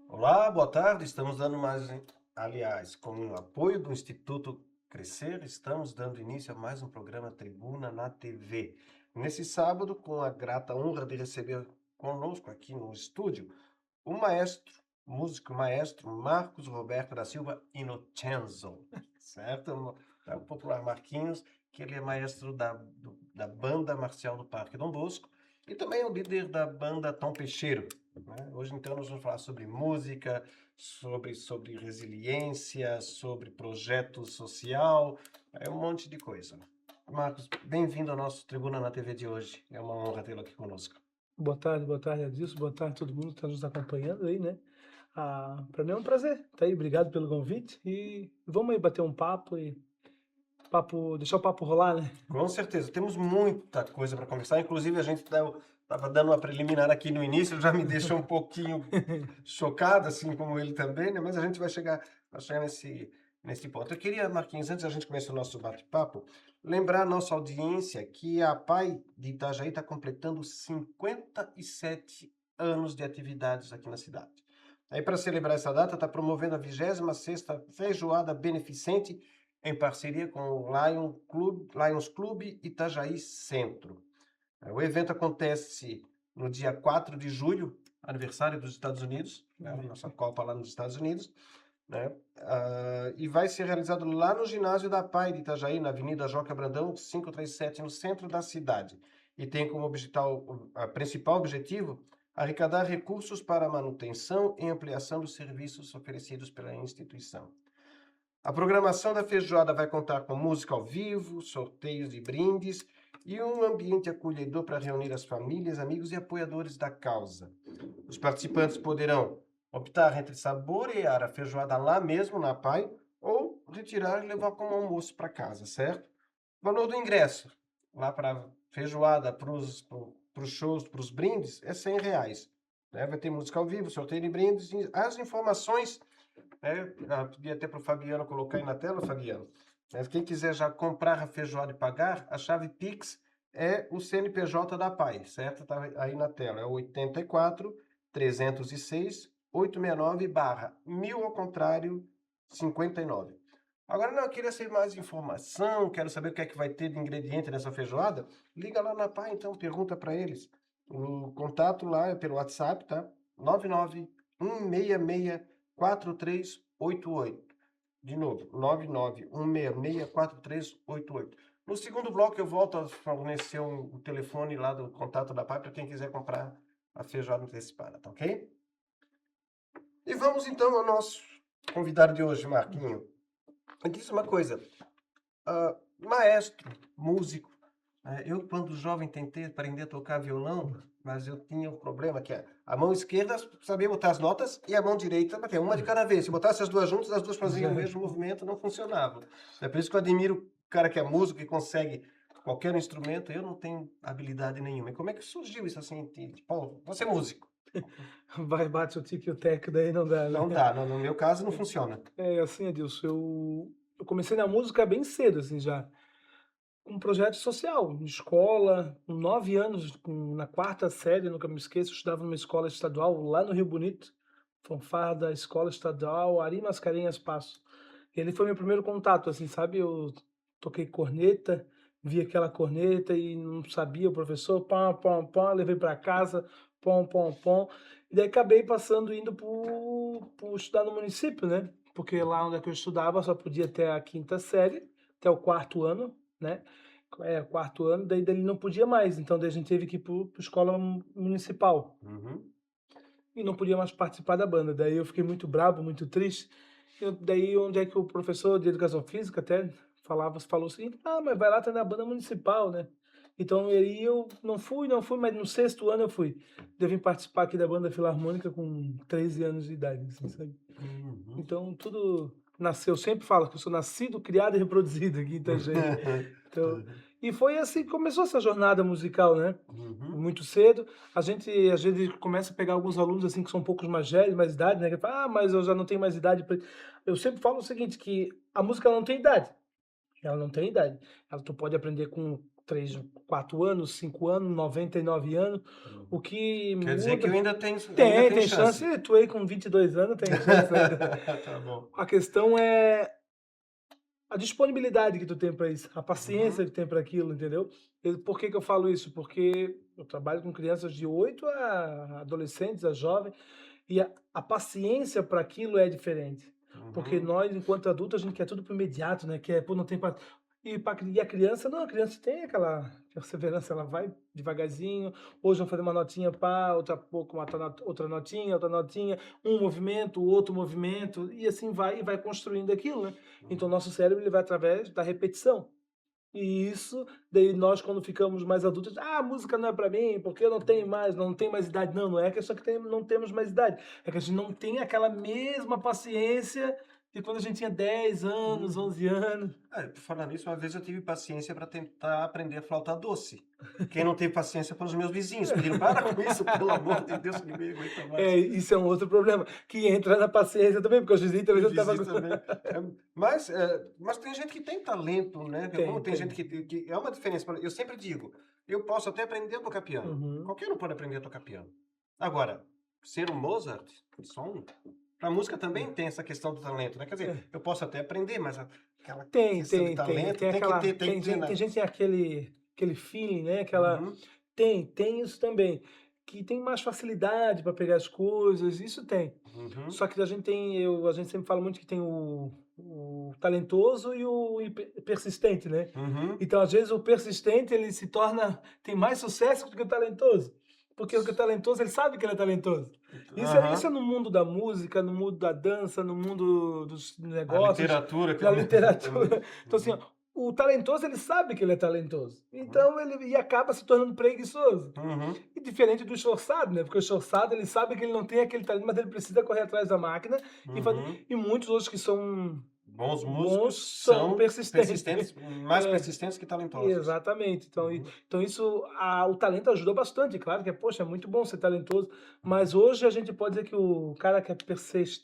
Olá, boa tarde. Estamos dando mais, aliás, com o apoio do Instituto Crescer, estamos dando início a mais um programa Tribuna na TV. Nesse sábado, com a grata honra de receber conosco aqui no estúdio o maestro, músico maestro Marcos Roberto da Silva Inocenzo, certo? O popular Marquinhos, que ele é maestro da banda marcial do Parque Dom Bosco e também é o líder da banda Tom Peixeiro. Né? Hoje, então, nós vamos falar sobre música, sobre resiliência, sobre projeto social, um monte de coisa. Marcos, bem-vindo ao nosso Tribuna na TV de hoje. É uma honra tê-lo aqui conosco. Boa tarde, Adilson. Boa tarde a todo mundo que está nos acompanhando aí, né? Para mim é um prazer estar aí. Obrigado pelo convite e vamos aí bater um papo e deixar o papo rolar, né? Com certeza, temos muita coisa para conversar. Inclusive, a gente estava dando uma preliminar aqui no início, já me deixou um pouquinho chocado, assim como ele também, né? Mas a gente vai chegar nesse ponto. Eu queria, Marquinhos, antes da gente começar o nosso bate-papo, lembrar a nossa audiência que a PAI de Itajaí está completando 57 anos de atividades aqui na cidade. Aí, para celebrar essa data, está promovendo a 26ª Feijoada Beneficente em parceria com o Lions Clube Itajaí Centro. O evento acontece no dia 4 de julho, aniversário dos Estados Unidos, né, a nossa Copa lá nos Estados Unidos, né? E vai ser realizado lá no ginásio da PAI de Itajaí, na Avenida Joca Brandão, 537, no centro da cidade. E tem como principal objetivo arrecadar recursos para a manutenção e ampliação dos serviços oferecidos pela instituição. A programação da feijoada vai contar com música ao vivo, sorteios de brindes e um ambiente acolhedor para reunir as famílias, amigos e apoiadores da causa. Os participantes poderão optar entre saborear a feijoada lá mesmo na PAI ou retirar e levar como almoço para casa, certo? O valor do ingresso lá para a feijoada, para os shows, para os brindes, é R$100. Né? Vai ter música ao vivo, sorteio de brindes. As informações... podia até para o Fabiano colocar aí na tela, Fabiano. Quem quiser já comprar a feijoada e pagar, a chave Pix é o CNPJ da PAI, certo? Está aí na tela, é o 84 306 869 /1000 ao contrário 59. Agora, não, eu queria saber mais informação, quero saber o que é que vai ter de ingrediente nessa feijoada. Liga lá na PAI, então, pergunta para eles. O contato lá é pelo WhatsApp, tá? 991664388. De novo, 991664388. No segundo bloco eu volto a fornecer o telefone lá do contato da PAI para quem quiser comprar a feijoada antecipada, tá ok? E vamos então ao nosso convidado de hoje, Marquinho. Me diz uma coisa, maestro, músico, eu quando jovem tentei aprender a tocar violão, mas eu tinha um problema que a mão esquerda sabia botar as notas e a mão direita, uma de cada vez. Se botasse as duas juntas, as duas faziam o mesmo movimento, não funcionava. É por isso que eu admiro o cara que é músico e consegue qualquer instrumento. Eu não tenho habilidade nenhuma. E como é que surgiu isso assim? Tipo, você é músico. Vai, bate o tique e o teco, daí não dá, né? Não dá, no meu caso não funciona. É assim, Adilson, eu comecei na música bem cedo, assim, já. Um projeto social, de escola, com 9 anos, na 4ª série, nunca me esqueço, eu estudava numa escola estadual lá no Rio Bonito, fanfarra da escola estadual Ari Mascarenhas Passo. E ele foi meu primeiro contato, assim, sabe? Eu toquei corneta, vi aquela corneta e não sabia, o professor, pam, pam, pam, levei para casa, pom, pom, pom. E daí acabei indo por estudar no município, né? Porque lá onde é que eu estudava só podia até a 5ª série, até o 4º ano, né? 4º ano, daí ele não podia mais, então daí a gente teve que ir para escola municipal. Uhum. E não podia mais participar da banda. Daí eu fiquei muito bravo, muito triste. Daí onde é que o professor de educação física até falou o seguinte: mas vai lá, tá na banda municipal, né? Então aí eu não fui, mas no 6º ano eu fui. Eu vim participar aqui da banda filarmônica com 13 anos de idade, assim, sabe? Uhum. Então tudo nasceu, eu sempre falo que eu sou nascido, criado e reproduzido aqui em Itajaí. Então, e foi assim que começou essa jornada musical, né? Uhum. Muito cedo. A gente às vezes começa a pegar alguns alunos assim que são um pouco mais velhos, mais idade, né? Que fala, mas eu já não tenho mais idade. Eu sempre falo o seguinte, que a música não tem idade. Ela não tem idade. Tu pode aprender com 3, 4 anos, 5 anos, 99 anos. O Uhum. que Quer dizer que eu muda. ainda tenho Tem chance. chance. Tu aí com 22 anos tem chance ainda. Tá bom. A questão é a disponibilidade que tu tem para isso, a paciência Uhum. que tem para aquilo, entendeu? Por que que eu falo isso? Porque eu trabalho com crianças de 8 a adolescentes, a jovens, e a paciência para aquilo é diferente. Porque Uhum. nós, enquanto adultos, a gente quer tudo para imediato, né? Quer, pô, não tem pa... E a criança, não, a criança tem aquela perseverança, ela vai devagarzinho. Hoje vamos fazer uma notinha, pá, outra pouco, outra notinha, um movimento, outro movimento, e assim vai, e vai construindo aquilo, né? Então, Uhum. nosso cérebro ele vai através da repetição. E isso, daí nós quando ficamos mais adultos, a música não é para mim, porque eu não tenho mais idade. Não, não é questão que não temos mais idade, é que a gente não tem aquela mesma paciência de quando a gente tinha 10 anos, Uhum. 11 anos. Por falar nisso, uma vez eu tive paciência para tentar aprender a flauta doce. Quem não teve paciência foram os meus vizinhos. Pediram, para com isso, pelo amor de Deus, ninguém aguenta É, mais. isso é um outro problema, que entra na paciência também, porque os vizinhos também Os já estavam... vizinhos também. Mas tem gente que tem talento, né? Como tem gente Tem. que é uma diferença. Eu sempre digo, eu posso até aprender a tocar piano. Uhum. Qualquer um pode aprender a tocar piano. Agora, ser um Mozart, só um. Para música também tem essa questão do talento, né? Quer dizer, É. eu posso até aprender, mas aquela Tem, questão de tem, tem. talento Tem aquela. tem que ter, Tem né? gente que tem aquele feeling, né? Aquela. Uhum, Tem isso também. Que tem mais facilidade para pegar as coisas, isso tem. uhum, Só que a gente sempre fala muito que tem o talentoso e o persistente, né? uhum. Então, às vezes, o persistente ele se torna, tem mais sucesso do que o talentoso. Porque o talentoso, ele sabe que ele é talentoso. Isso é Aham. no mundo da música, no mundo da dança, no mundo dos A negócios, literatura, que é na o meu também. literatura. Então, assim, ó, Uhum, o talentoso, ele sabe que ele é talentoso. uhum, Então, ele e acaba se tornando preguiçoso. uhum, E diferente do esforçado, né? Porque o esforçado, ele sabe que ele não tem aquele talento, mas ele precisa correr atrás da máquina e fazer. uhum. E muitos outros que são Bons bons músicos são são persistentes. persistentes, mais É, persistentes que talentosos. exatamente. Então, Uhum, então isso, o talento ajuda bastante. Claro que, poxa, é muito bom ser talentoso, mas uhum. hoje a gente pode dizer que o cara que é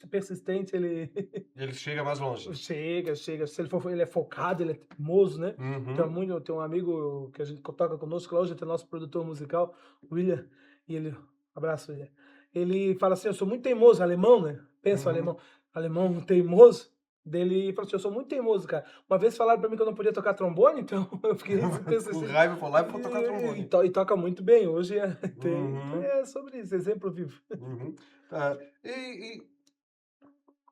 persistente, ele Ele chega mais longe. chega. Se ele for, ele é focado, ele é teimoso, né? Uhum, Tem um amigo que a gente toca conosco lá hoje, tem nosso produtor musical, o William, e ele, abraço, William. Ele fala assim: eu sou muito teimoso, alemão, né? Pensa, uhum. alemão teimoso. Dele falou assim: eu sou muito teimoso, cara. Uma vez falaram pra mim que eu não podia tocar trombone, então eu fiquei Com persistente. raiva, vou lá e vou tocar trombone. E toca muito bem. Hoje então Uhum, é sobre isso, exemplo vivo. uhum. Tá. E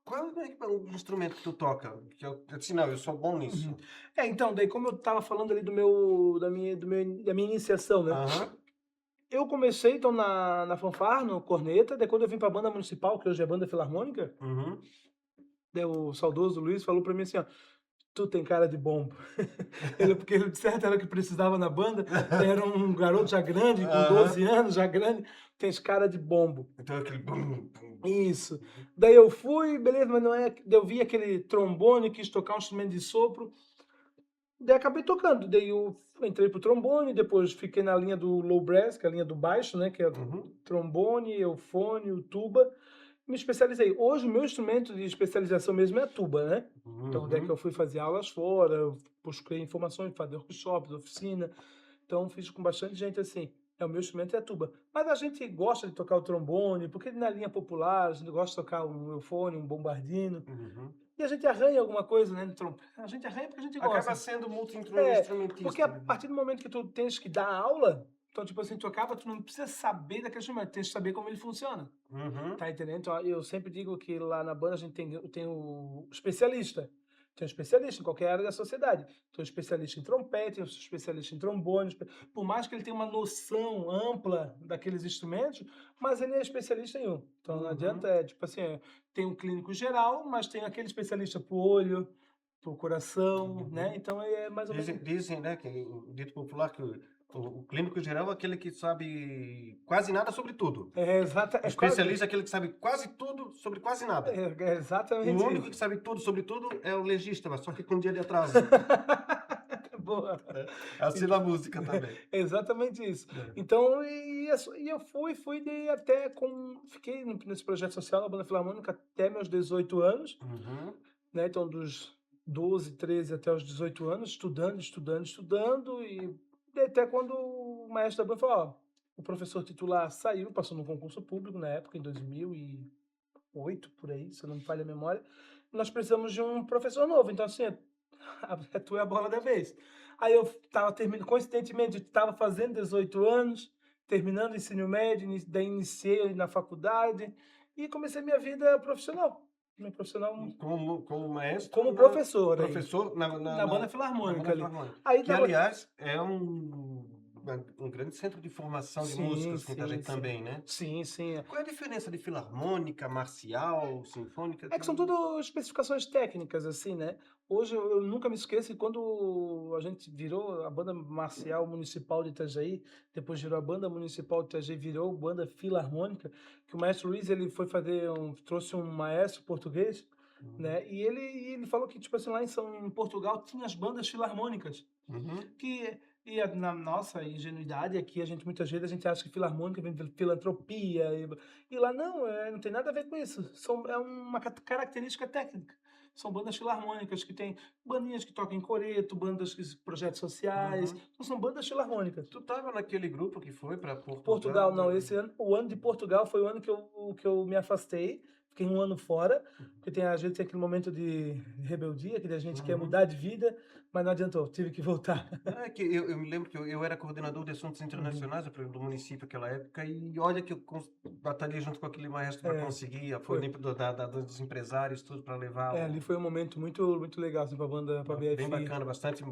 qual é que é o instrumento que tu toca? Que eu disse, não, eu sou bom Uhum. nisso. Então, daí como eu estava falando ali da minha iniciação, né? Aham, Eu comecei então na fanfarra, no corneta, daí quando eu vim para a banda municipal, que hoje é a banda filarmônica, uhum. daí o saudoso Luiz falou para mim assim, ó, tu tem cara de bombo. Porque ele de certo era o que precisava na banda, era um garoto já grande, com Aham. 12 anos, já grande, tens cara de bombo. Então é aquele bum, bum. Isso. Daí eu fui, beleza, mas não é. Daí eu vi aquele trombone, quis tocar um instrumento de sopro, daí acabei tocando. Daí eu entrei pro trombone, depois fiquei na linha do low brass, que é a linha do baixo, né? Que é o Uhum, trombone, eufone, tuba. Me especializei. Hoje o meu instrumento de especialização mesmo é a tuba, né? Então, daí que eu uhum. fui fazer aulas fora, eu busquei informações, fazer workshops, oficina. Então, fiz com bastante gente assim. É, o meu instrumento é a tuba. Mas a gente gosta de tocar o trombone, porque na linha popular, a gente gosta de tocar um eufone, um bombardino. Uhum. E a gente arranha alguma coisa, né, no trompete. A gente arranha porque a gente Acaba gosta. sendo É, porque a multi-instrumentista, né? partir do momento que tu tens que dar aula, então, tipo assim, tu não precisa saber daquele instrumento, tu tens que saber como ele funciona. Uhum, Tá entendendo? Então, eu sempre digo que lá na banda a gente tem o especialista. Tem um especialista em qualquer área da sociedade. Tem um especialista em trompete, tem um especialista em trombone. Por mais que ele tenha uma noção ampla daqueles instrumentos, mas ele é especialista em um. Então não adianta, uhum. tipo assim, tem um clínico geral, mas tem aquele especialista pro olho, pro coração, né? Uhum. Então é mais ou menos. Dizem, né, que o dito popular que o clínico geral é aquele que sabe quase nada sobre tudo. O É quase. especialista é aquele que sabe quase tudo sobre quase nada. É E o exatamente único isso. que sabe tudo sobre tudo é o legista, mas só que com um dia de atraso. Boa. É assim na música também. É exatamente isso. É. Então, e eu fui daí até fiquei nesse projeto social na Banda Filarmônica até meus 18 anos, Uhum. né? Então, dos 12, 13 até os 18 anos, estudando, estudando, estudando, e até quando o maestro da banda falou, ó, o professor titular saiu, passou no concurso público na época, em 2008, por aí, se eu não me falha a memória, nós precisamos de um professor novo, então assim, a tua é a bola da vez. Aí eu estava terminando, coincidentemente, estava fazendo 18 anos, terminando o ensino médio, daí iniciei na faculdade e comecei minha vida profissional. Minha profissional Como maestro, como professor aí, professor na banda na filarmônica banda ali. filarmônica. Aí Que, tava. aliás, é um grande centro de formação de Sim, músicos, muita sim, gente sim. também, né? Sim, sim. Qual é a diferença de filarmônica, marcial, sinfônica? É que são tudo especificações técnicas, assim, né? Hoje eu nunca me esqueço que quando a gente virou a Banda Marcial Municipal de Itajaí, depois virou a Banda Municipal de Itajaí, virou Banda Filarmônica, que o maestro Luiz ele foi fazer trouxe um maestro português, Uhum. né? E ele falou que tipo assim lá em Portugal tinha as bandas filarmônicas. Uhum. Que na nossa ingenuidade aqui, muitas vezes a gente acha que filarmônica vem de filantropia, e lá não, não tem nada a ver com isso. É uma característica técnica. São bandas filarmônicas que têm bandinhas que tocam em coreto, projetos sociais, Uhum. então são bandas filarmônicas. Tu estava naquele grupo que foi para Portugal? Portugal, não, esse ano, o ano de Portugal foi o ano que eu me afastei, fiquei um ano fora, porque às vezes tem aquele momento de rebeldia, que a gente quer Uhum. mudar de vida, mas não adiantou, tive que voltar. É que eu me lembro que eu era coordenador de assuntos Uhum. internacionais do município naquela época e olha que eu batalhei junto com aquele maestro para É, conseguir apoio foi. Dos empresários, tudo para levar Ali foi um momento muito, muito legal, assim, pra banda, pra bem BFI. bacana, bastante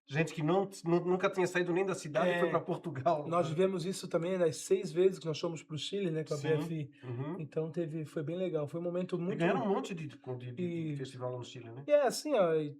gente que nunca tinha saído nem da cidade e foi para É, Portugal. nós vivemos isso também nas 6 vezes que nós fomos para o Chile, né, com a Sim. BFI. Uhum. Então foi bem legal, foi um momento E ganharam um muito. monte de E, festival lá no Chile, né? e é assim, ó, e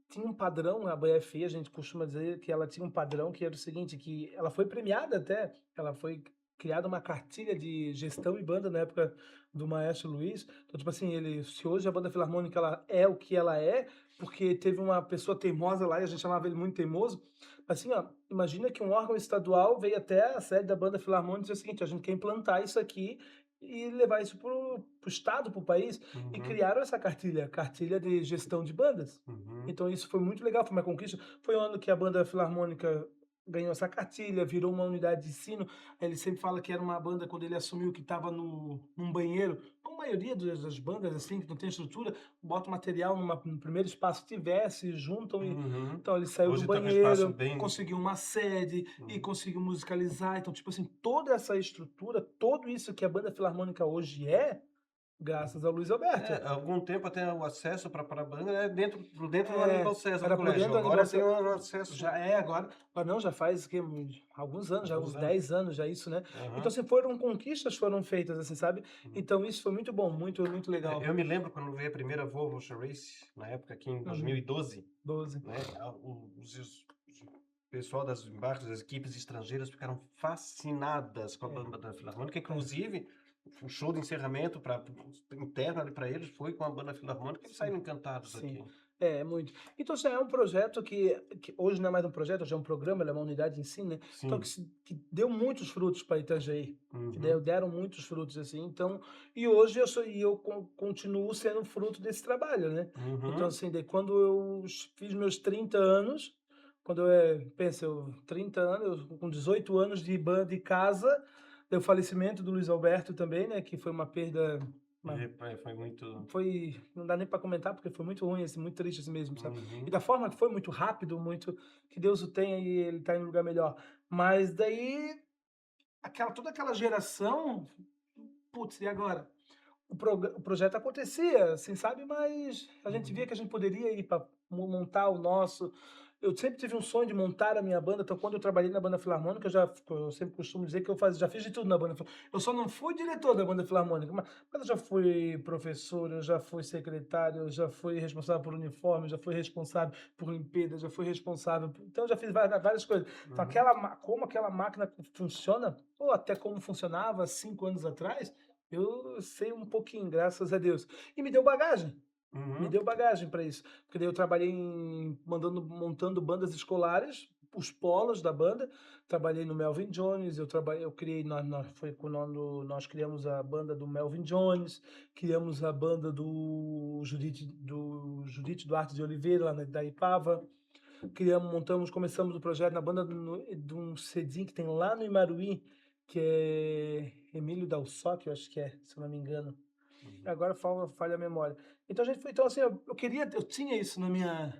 tinha um padrão, a BFI, a gente costuma dizer que ela tinha um padrão que era o seguinte, que ela foi premiada até, ela foi criada uma cartilha de gestão e banda na época do Maestro Luiz. Então, tipo assim, se hoje a banda filarmônica ela é o que ela é, porque teve uma pessoa teimosa lá e a gente chamava ele muito teimoso. Assim, ó, imagina que um órgão estadual veio até a sede da banda filarmônica e disse o seguinte: a gente quer implantar isso aqui e levar isso para o estado, para o país, e Uhum. criaram essa cartilha de gestão de bandas. Uhum. Então isso foi muito legal, foi uma conquista. Foi o ano que a banda filarmônica ganhou essa cartilha, virou uma unidade de ensino. Ele sempre fala que era uma banda, quando ele assumiu, que estava num banheiro. Como a maioria das bandas, assim, que não tem estrutura, bota o material no primeiro espaço que tivesse, juntam e... Uhum. Então ele saiu do Hoje está com espaço banheiro, bem. conseguiu uma sede e Uhum. conseguiu musicalizar. Então, tipo assim, toda essa estrutura, tudo isso que a banda filarmônica hoje graças ao Luiz Alberto. Há algum tempo até o acesso para a banda é por dentro do Aníbal É, César, do era por colégio. dentro do Agora Aníbal tem César. um acesso Já é agora, mas não, já faz que, alguns anos, já alguns uns anos. 10 anos, já isso, né? Então, Aham. assim, foram conquistas foram feitas, assim, sabe? Uhum. Então, isso foi muito bom, muito, muito legal. Eu me lembro quando veio a primeira Volvo Ocean Race, na época aqui em Uhum. 2012, 12. né? O pessoal das embarques, das equipes estrangeiras ficaram fascinadas com a É, banda da Filarmônica. é, Inclusive, o show de encerramento interno ali para eles foi com a banda Filarmônica. Eles sim, saíram encantados sim. aqui. É, muito. Então, assim, é um projeto que hoje não é mais um projeto, hoje é um programa, ele é uma unidade de ensino, né? Então, Sim. que deu muitos frutos para Itajaí, que Uhum. deram muitos frutos, assim. Então, e hoje eu continuo sendo fruto desse trabalho, né? Então, Uhum. assim, quando eu fiz meus 30 anos, quando pensa, 30 anos, com 18 anos de banda de casa, deu o falecimento do Luiz Alberto também, né? Que foi uma perda, uma Foi muito. não dá nem para comentar, porque foi muito ruim, assim, muito triste assim mesmo, sabe? E Uhum. da forma que foi, muito rápido, muito, que Deus o tenha e ele tá em um lugar melhor. Mas daí, toda aquela geração, putz, e agora? O projeto acontecia, assim, sabe? Mas a gente via Uhum. que a gente poderia ir para montar o nosso. Eu sempre tive um sonho de montar a minha banda, então quando eu trabalhei na banda filarmônica, eu sempre costumo dizer que já fiz de tudo na banda. Eu só não fui diretor da banda filarmônica, mas eu já fui professor, eu já fui secretário, eu já fui responsável por uniforme, eu já fui responsável por limpeza, já fui responsável, então eu já fiz várias coisas. Então Uhum. como aquela máquina funciona, ou até como funcionava 5 anos atrás, eu sei um pouquinho, graças a Deus. E me Uhum. deu bagagem para isso. Porque daí eu trabalhei montando bandas escolares os polos da banda. Trabalhei no Melvin Jones, eu criei, foi quando nós criamos a banda do Melvin Jones, criamos a banda do Judite Duarte de Oliveira, lá da Ipava. Começamos o projeto na banda de um Cedim que tem lá no Imaruí, que é Emílio Dalsó, eu acho que é, se eu não me engano. Agora falha a memória. Então a gente foi, então assim, eu tinha isso na minha,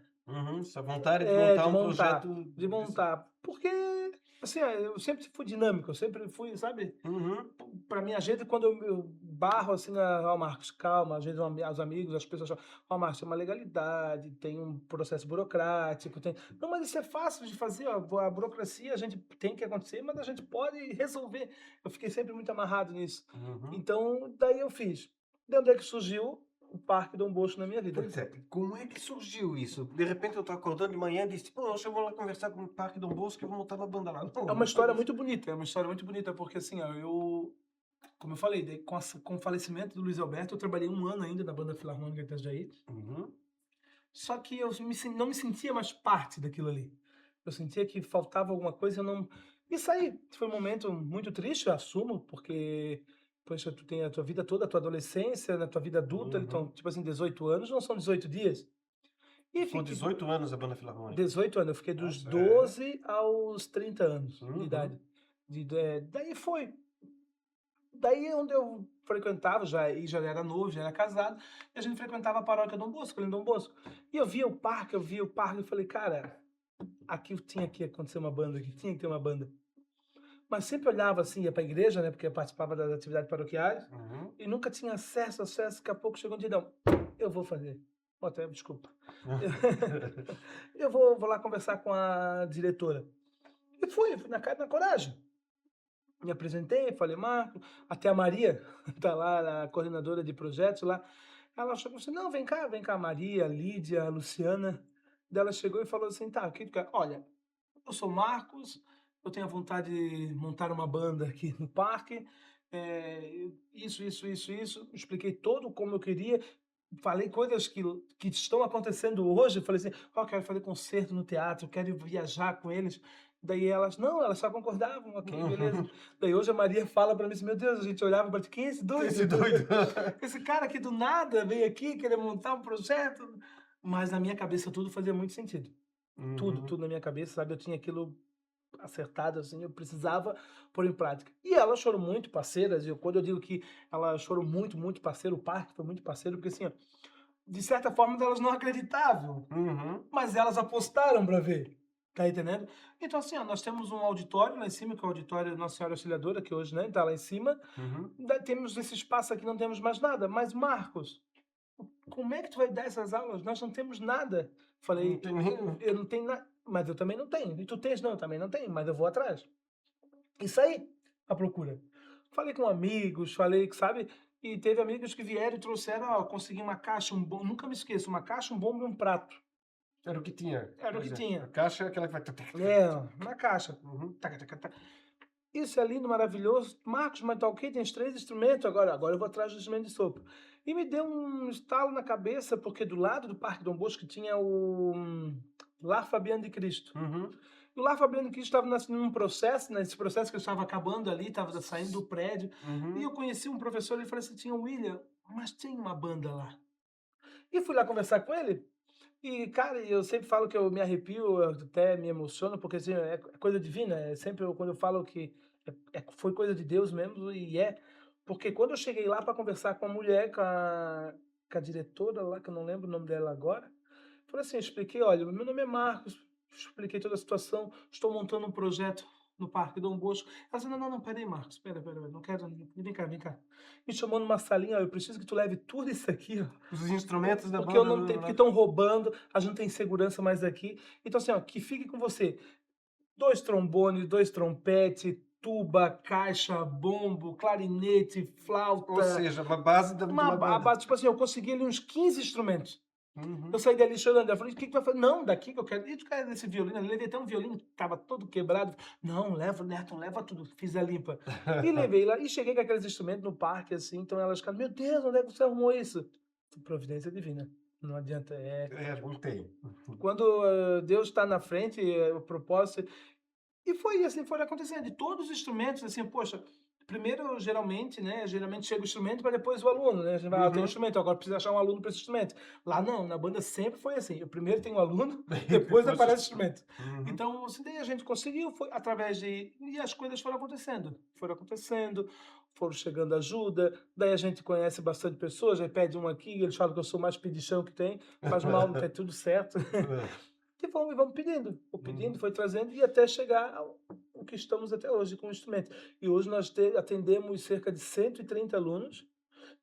Essa vontade de montar de um montar, projeto de montar, porque assim, eu sempre fui dinâmico, eu sempre fui, sabe, Uhum. para minha agenda, quando eu barro assim, Marcos, calma, às vezes os amigos, as pessoas falam, Marcos, tem uma legalidade, tem um processo burocrático, não, mas isso é fácil de fazer, ó, a burocracia a gente tem que acontecer, mas a gente pode resolver. Eu fiquei sempre muito amarrado nisso. Uhum. Então, daí eu fiz. De onde é que surgiu o Parque Dom Bosco na minha vida? Pois é, como é que surgiu isso? De repente eu estou acordando de manhã e disse, pô, hoje eu vou lá conversar com o Parque Dom Bosco e eu vou montar uma banda lá. Não, É uma não foi história isso. muito bonita, porque assim, ó, como eu falei, com o falecimento do Luiz Alberto, eu trabalhei um ano ainda na Banda Filarmônica de Itajaí, Uhum. só que eu não me sentia mais parte daquilo ali. Eu sentia que faltava alguma coisa, eu não... Isso aí foi um momento muito triste, eu assumo, porque, poxa, tu tem a tua vida toda, a tua adolescência, na tua vida adulta, então, Uhum. tipo assim, 18 anos não são 18 dias. E Ficou fiquei 18 anos a banda filarmônica. 18 anos, eu fiquei dos Nossa, é. 12 aos 30 anos de Uhum. idade. Daí foi. Daí onde eu frequentava, já era novo, já era casado, e a gente frequentava a paróquia Dom Bosco, ali em Dom Bosco. E eu via o parque, e falei, cara, aqui tinha que acontecer uma banda, aqui tinha que ter uma banda. Mas sempre olhava assim, ia para a igreja, né, porque eu participava das atividades paroquiais, Uhum. e nunca tinha acesso, daqui a pouco chegou um dia, não, eu vou fazer. Até, desculpa. Eu vou lá conversar com a diretora. E fui na cara e na coragem. Me apresentei, falei, Marco, até a Maria, tá lá, a coordenadora de projetos lá, ela chegou assim, não, vem cá, Maria, Lídia, Luciana. Daí ela chegou e falou assim, tá, o que tu quer? Olha, eu sou Marcos, eu tenho a vontade de montar uma banda aqui no parque, isso. Expliquei todo como eu queria, falei coisas que estão acontecendo hoje. Falei assim, ó, quero fazer concerto no teatro, quero viajar com eles. Daí elas só concordavam, ok, beleza. Uhum. Daí hoje a Maria fala para mim assim, meu Deus, a gente olhava para quem é esse doido? Esse doido. Esse cara que do nada veio aqui querer montar um projeto. Mas na minha cabeça tudo fazia muito sentido. Uhum. Tudo na minha cabeça, sabe? Eu tinha aquilo acertado, assim, eu precisava pôr em prática. E elas foram muito parceiras, e quando eu digo que elas foram muito, muito parceiro, o parque foi muito parceiro, porque assim, ó, de certa forma elas não acreditavam, Uhum. mas elas apostaram para ver. Tá entendendo? Então, assim, ó, nós temos um auditório lá em cima, que é o auditório Nossa Senhora Auxiliadora, que hoje, né, tá lá em cima. Uhum. Temos esse espaço aqui, não temos mais nada. Mas, Marcos, como é que tu vai dar essas aulas? Nós não temos nada. Não Falei, tem nem. eu não tenho nada, mas eu também não tenho. E tu tens? Não, eu também não tenho, mas eu vou atrás. Isso aí, a procura. Falei com amigos, falei, sabe? E teve amigos que vieram e trouxeram, ó, consegui uma caixa, um bom, nunca me esqueço, uma caixa, um bombo e um prato. Era o que tinha. Era o que Pois é. A tinha. caixa é aquela que vai. É, na caixa. Uhum. Taca, taca, taca. Isso é lindo, maravilhoso. Marcos, mas tá ok, tens 3 instrumentos agora eu vou atrás do instrumento de sopro. E me deu um estalo na cabeça, porque do lado do Parque Dom Bosco tinha o Lar Fabiano de Cristo. Uhum. E o Lar Fabiano de Cristo estava num processo, nesse processo que eu estava acabando ali, estava saindo do prédio. E eu Uhum. conheci um professor, ele falou assim, tinha o William, mas tem uma banda lá. E fui lá conversar com ele. E, cara, eu sempre falo que eu me arrepio, eu até me emociono, porque assim, é coisa divina. É sempre quando eu falo que foi coisa de Deus mesmo, e é. Porque quando eu cheguei lá para conversar com a mulher, com a diretora lá, que eu não lembro o nome dela agora, falei assim, eu expliquei, olha, meu nome é Marcos, expliquei toda a situação, estou montando um projeto no Parque Dom Bosco. Ela disse, não, peraí, Marcos, espera, não quero, vem cá. Me chamou numa salinha, ó, eu preciso que tu leve tudo isso aqui, ó, Os instrumentos da porque eu banda. não tenho, porque estão roubando, a gente não tem segurança mais aqui. Então, assim, ó, que fique com você. 2 trombones, 2 trompetes, tuba, caixa, bombo, clarinete, Ou flauta. seja, a base de uma banda. Tipo assim, eu consegui ali uns 15 instrumentos. Eu Uhum. saí dali chorando. Eu falei, o que que tu vai fazer? Não, daqui que eu quero. E tu quer esse violino? Eu levei até um violino que estava todo quebrado. Não, leva, Neto, leva tudo. Fiz a limpa. E levei lá. E cheguei com aqueles instrumentos no parque, assim. Então elas ficaram, meu Deus, onde é que você arrumou isso? Providência divina. Não adianta. Não tem. Quando Deus está na frente, o propósito. E foi assim, foi acontecendo. E todos os instrumentos, assim, poxa, primeiro, geralmente, né? Geralmente chega o instrumento para depois o aluno, né? A gente vai, tem um Uhum. instrumento, agora precisa achar um aluno para esse instrumento. Lá não, na banda sempre foi assim. Eu primeiro tenho o aluno, depois Depois aparece o instrumento. Uhum. Então, assim, daí a gente conseguiu, foi através de. E as coisas foram acontecendo, foram chegando ajuda. Daí a gente conhece bastante pessoas, aí pede um aqui, eles falam que eu sou o mais pedichão que tem, faz mal, não tem tudo certo. E vamos pedindo, foi pedindo, Uhum. foi trazendo e até chegar ao que estamos até hoje com o instrumento. E hoje nós atendemos cerca de 130 alunos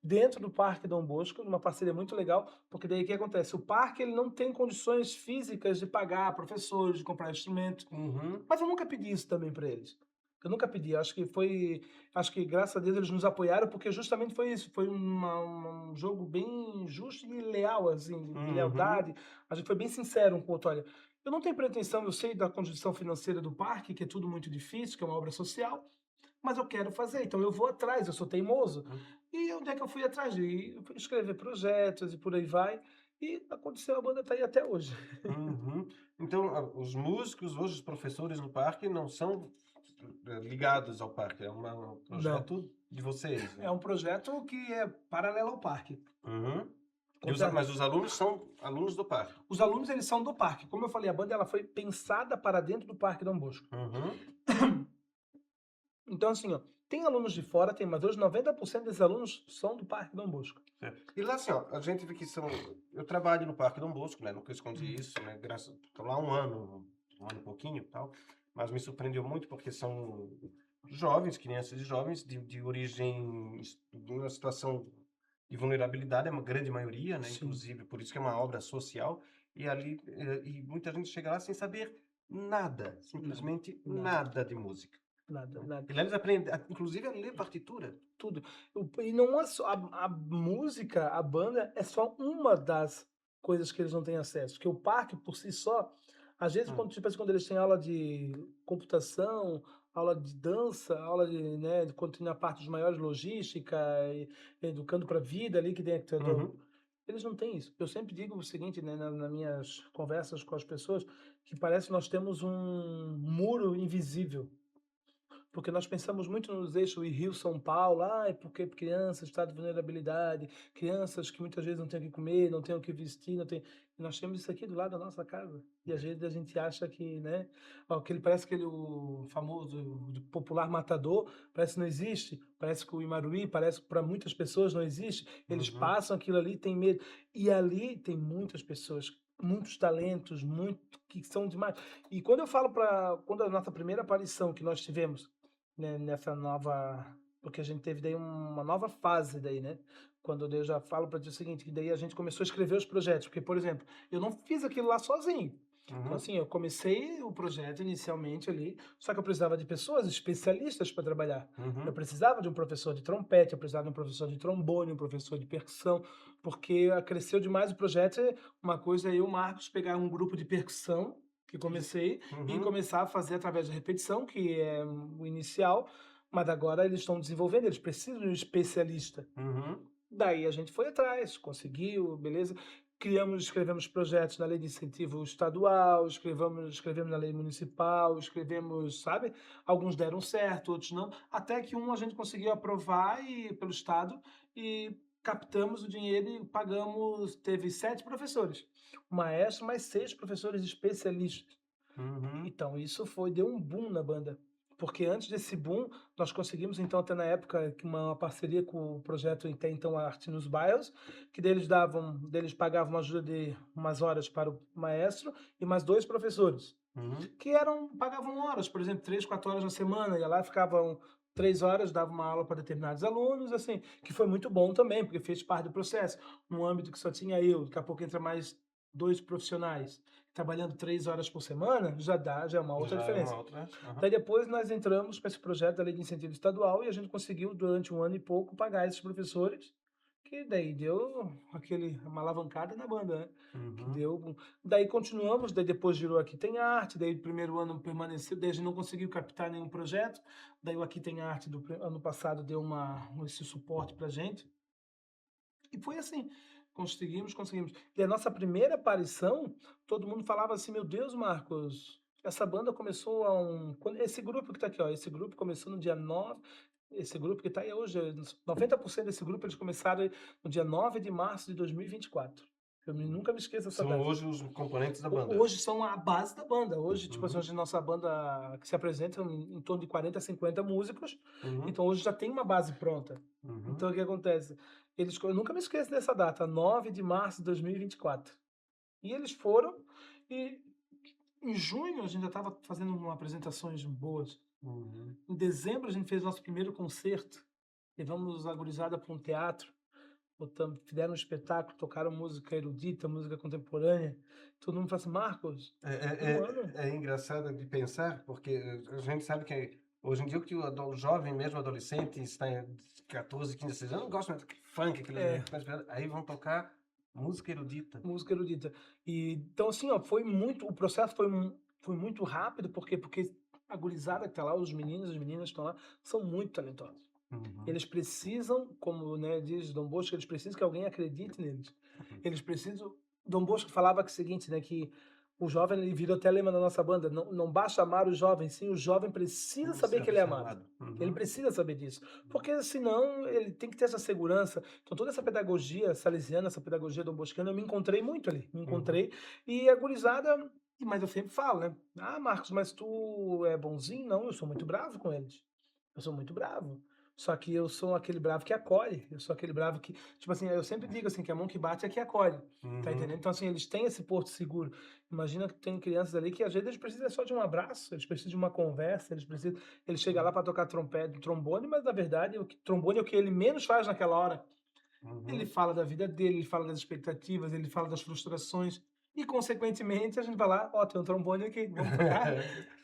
dentro do Parque Dom Bosco, numa parceria muito legal, porque daí o que acontece? O parque ele não tem condições físicas de pagar professores, de comprar instrumento, Uhum. mas eu nunca pedi isso também para eles. Eu nunca pedi, acho que graças a Deus eles nos apoiaram, porque justamente foi isso, foi um jogo bem justo e leal, assim, de Uhum. lealdade. A gente foi bem sincero um com o outro, olha, eu não tenho pretensão, eu sei da condição financeira do parque, que é tudo muito difícil, que é uma obra social, mas eu quero fazer, então eu vou atrás, eu sou teimoso. Uhum. E onde é que eu fui atrás? De escrever projetos e por aí vai. E aconteceu, a banda está aí até hoje. Uhum. Então, os músicos, hoje os professores no parque não são ligados ao parque, é um Não, projeto de vocês, é né? um projeto que é paralelo ao parque. Uhum. Conta- Mas os alunos são alunos do parque. Os alunos, eles são do parque. Como eu falei, a banda ela foi pensada para dentro do Parque Dom Bosco. Uhum. Então, assim, ó, tem alunos de fora, tem, mas hoje 90% desses alunos são do Parque Dom Bosco. Certo. E lá, assim, ó, a gente vê que são. Eu trabalho no Parque Dom Bosco, né? Nunca escondi Hum, isso, né? Estou lá um ano e pouquinho e tal. Mas me surpreendeu muito porque são jovens, crianças e jovens de origem, de uma situação de vulnerabilidade, é uma grande maioria, né? Sim, Inclusive, por isso que é uma obra social. E ali, e muita gente chega lá sem saber nada, nada, simplesmente nada, nada de música, nada, né? nada. E lá eles aprendem, inclusive, a ler partitura. Tudo. E não é só a música, a banda é só uma das coisas que eles não têm acesso. Que o parque por si só, às vezes Hum. quando tipo assim, quando eles têm aula de computação, aula de dança, aula de, né, de quando tem a parte dos maiores logística, e, educando para a vida ali que dentro Uhum. eles não têm isso. Eu sempre digo o seguinte, né, nas minhas conversas com as pessoas, que parece que nós temos um muro invisível porque nós pensamos muito nos eixos Rio-São Paulo, porque crianças, estado de vulnerabilidade, crianças que muitas vezes não têm o que comer, não têm o que vestir, não têm... E nós temos isso aqui do lado da nossa casa. E às vezes a gente acha que, né, ó, que ele parece que ele, o famoso, o popular matador, parece que não existe, parece que o Imaruí, parece que para muitas pessoas não existe. Eles Uhum. passam aquilo ali, têm medo. E ali tem muitas pessoas, muitos talentos, muito que são demais. E quando eu falo para, quando a nossa primeira aparição que nós tivemos né, nessa nova, porque a gente teve daí uma nova fase daí, né? Quando eu já falo para ti o seguinte, que daí a gente começou a escrever os projetos, porque, por exemplo, eu não fiz aquilo lá sozinho. Então, Uhum. assim, eu comecei o projeto inicialmente ali, só que eu precisava de pessoas especialistas para trabalhar. Eu Uhum. precisava de um professor de trompete, eu precisava de um professor de trombone, um professor de percussão, porque cresceu demais o projeto. Uma coisa é eu, Marcos, pegar um grupo de percussão, que comecei, e Uhum. começar a fazer através da repetição, que é o inicial, mas agora eles estão desenvolvendo, eles precisam de um especialista. Uhum. Daí a gente foi atrás, conseguiu, beleza. Escrevemos projetos na lei de incentivo estadual, escrevemos na lei municipal, escrevemos, sabe? Alguns deram certo, outros não. Até que um a gente conseguiu aprovar pelo estado e captamos o dinheiro e pagamos. Teve 7 professores, o maestro, mais 6 professores especialistas. Uhum. Então, isso deu um boom na banda. Porque antes desse boom, nós conseguimos, então, até na época, uma parceria com o projeto até então Arte nos Bairros, que deles pagavam uma ajuda de umas horas para o maestro e mais 2 professores, Uhum. que pagavam horas, por exemplo, 3, 4 horas na semana, ia lá, ficavam 3 horas, dava uma aula para determinados alunos, assim, que foi muito bom também, porque fez parte do processo. Num âmbito que só tinha eu, daqui a pouco entra mais 2 profissionais, trabalhando 3 horas por semana, já é uma outra Já é uma diferença. outra. Daí Aham. depois nós entramos com esse projeto da Lei de Incentivo Estadual e a gente conseguiu, durante um ano e pouco, pagar esses professores, que daí deu uma alavancada na banda, né? Que Uhum. deu. Daí continuamos, daí depois girou Aqui Tem Arte, daí o primeiro ano permaneceu, daí a gente não conseguiu captar nenhum projeto, daí o Aqui Tem Arte do ano passado deu esse suporte pra gente. E foi assim. Conseguimos. E a nossa primeira aparição, todo mundo falava assim: "Meu Deus, Marcos, essa banda começou há um" quando esse grupo que tá aqui, ó, esse grupo começou no dia 9. Esse grupo que tá aí hoje, 90% desse grupo eles começaram no dia 9 de março de 2024. Nunca me esqueço dessa São data. hoje os componentes da banda. Hoje são a base da banda. Hoje, tipo assim, Uhum. hoje nossa banda que se apresenta em torno de 40, 50 músicos. Uhum. Então hoje já tem uma base pronta. Uhum. Então o que acontece? Eu nunca me esqueço dessa data, 9 de março de 2024. E eles foram e em junho a gente já estava fazendo apresentações boas. Uhum. Em dezembro a gente fez nosso primeiro concerto. Levamos a gurizada para um teatro. Fizeram um espetáculo, tocaram música erudita, música contemporânea. Todo mundo fala assim: Marcos, É, um ano. é engraçado de pensar, porque a gente sabe que hoje em dia o que o jovem, mesmo adolescente, está em 14, 15, 16 anos, não gosta de funk, aquele, É, aí vão tocar música erudita. música erudita. E, então, assim, ó, o processo foi muito rápido, porque a gurizada que tá lá, os meninos, as meninas que estão lá, são muito talentosos. Uhum. Eles precisam, como, né, diz Dom Bosco, eles precisam que alguém acredite neles. Eles precisam. Dom Bosco falava que o seguinte, né, que o jovem, ele virou até lema da nossa banda, não basta amar o jovem, sim, o jovem precisa saber que ele é Ser amado. amado. Ele Uhum. precisa saber disso, porque senão ele tem que ter essa segurança. Então toda essa pedagogia salesiana, essa pedagogia domboscana, eu me encontrei muito ali, me Uhum. encontrei, e a gurizada, mas eu sempre falo, né, ah, Marcos, mas tu é bonzinho? Não, eu sou muito bravo com eles. Eu sou muito bravo. Só que eu sou aquele bravo que acolhe. Eu sou aquele bravo que, tipo assim, eu sempre digo assim, que a mão que bate é que acolhe. Tá Uhum. entendendo? Então, assim, eles têm esse porto seguro. Imagina que tem crianças ali que às vezes eles precisam só de um abraço, eles precisam de uma conversa, ele chega lá para tocar trompete, trombone, mas na verdade trombone é o que ele menos faz naquela hora. Ele Uhum. fala da vida dele, ele fala das expectativas, ele fala das frustrações e consequentemente a gente vai lá, ó, tem um trombone aqui, vamos tocar.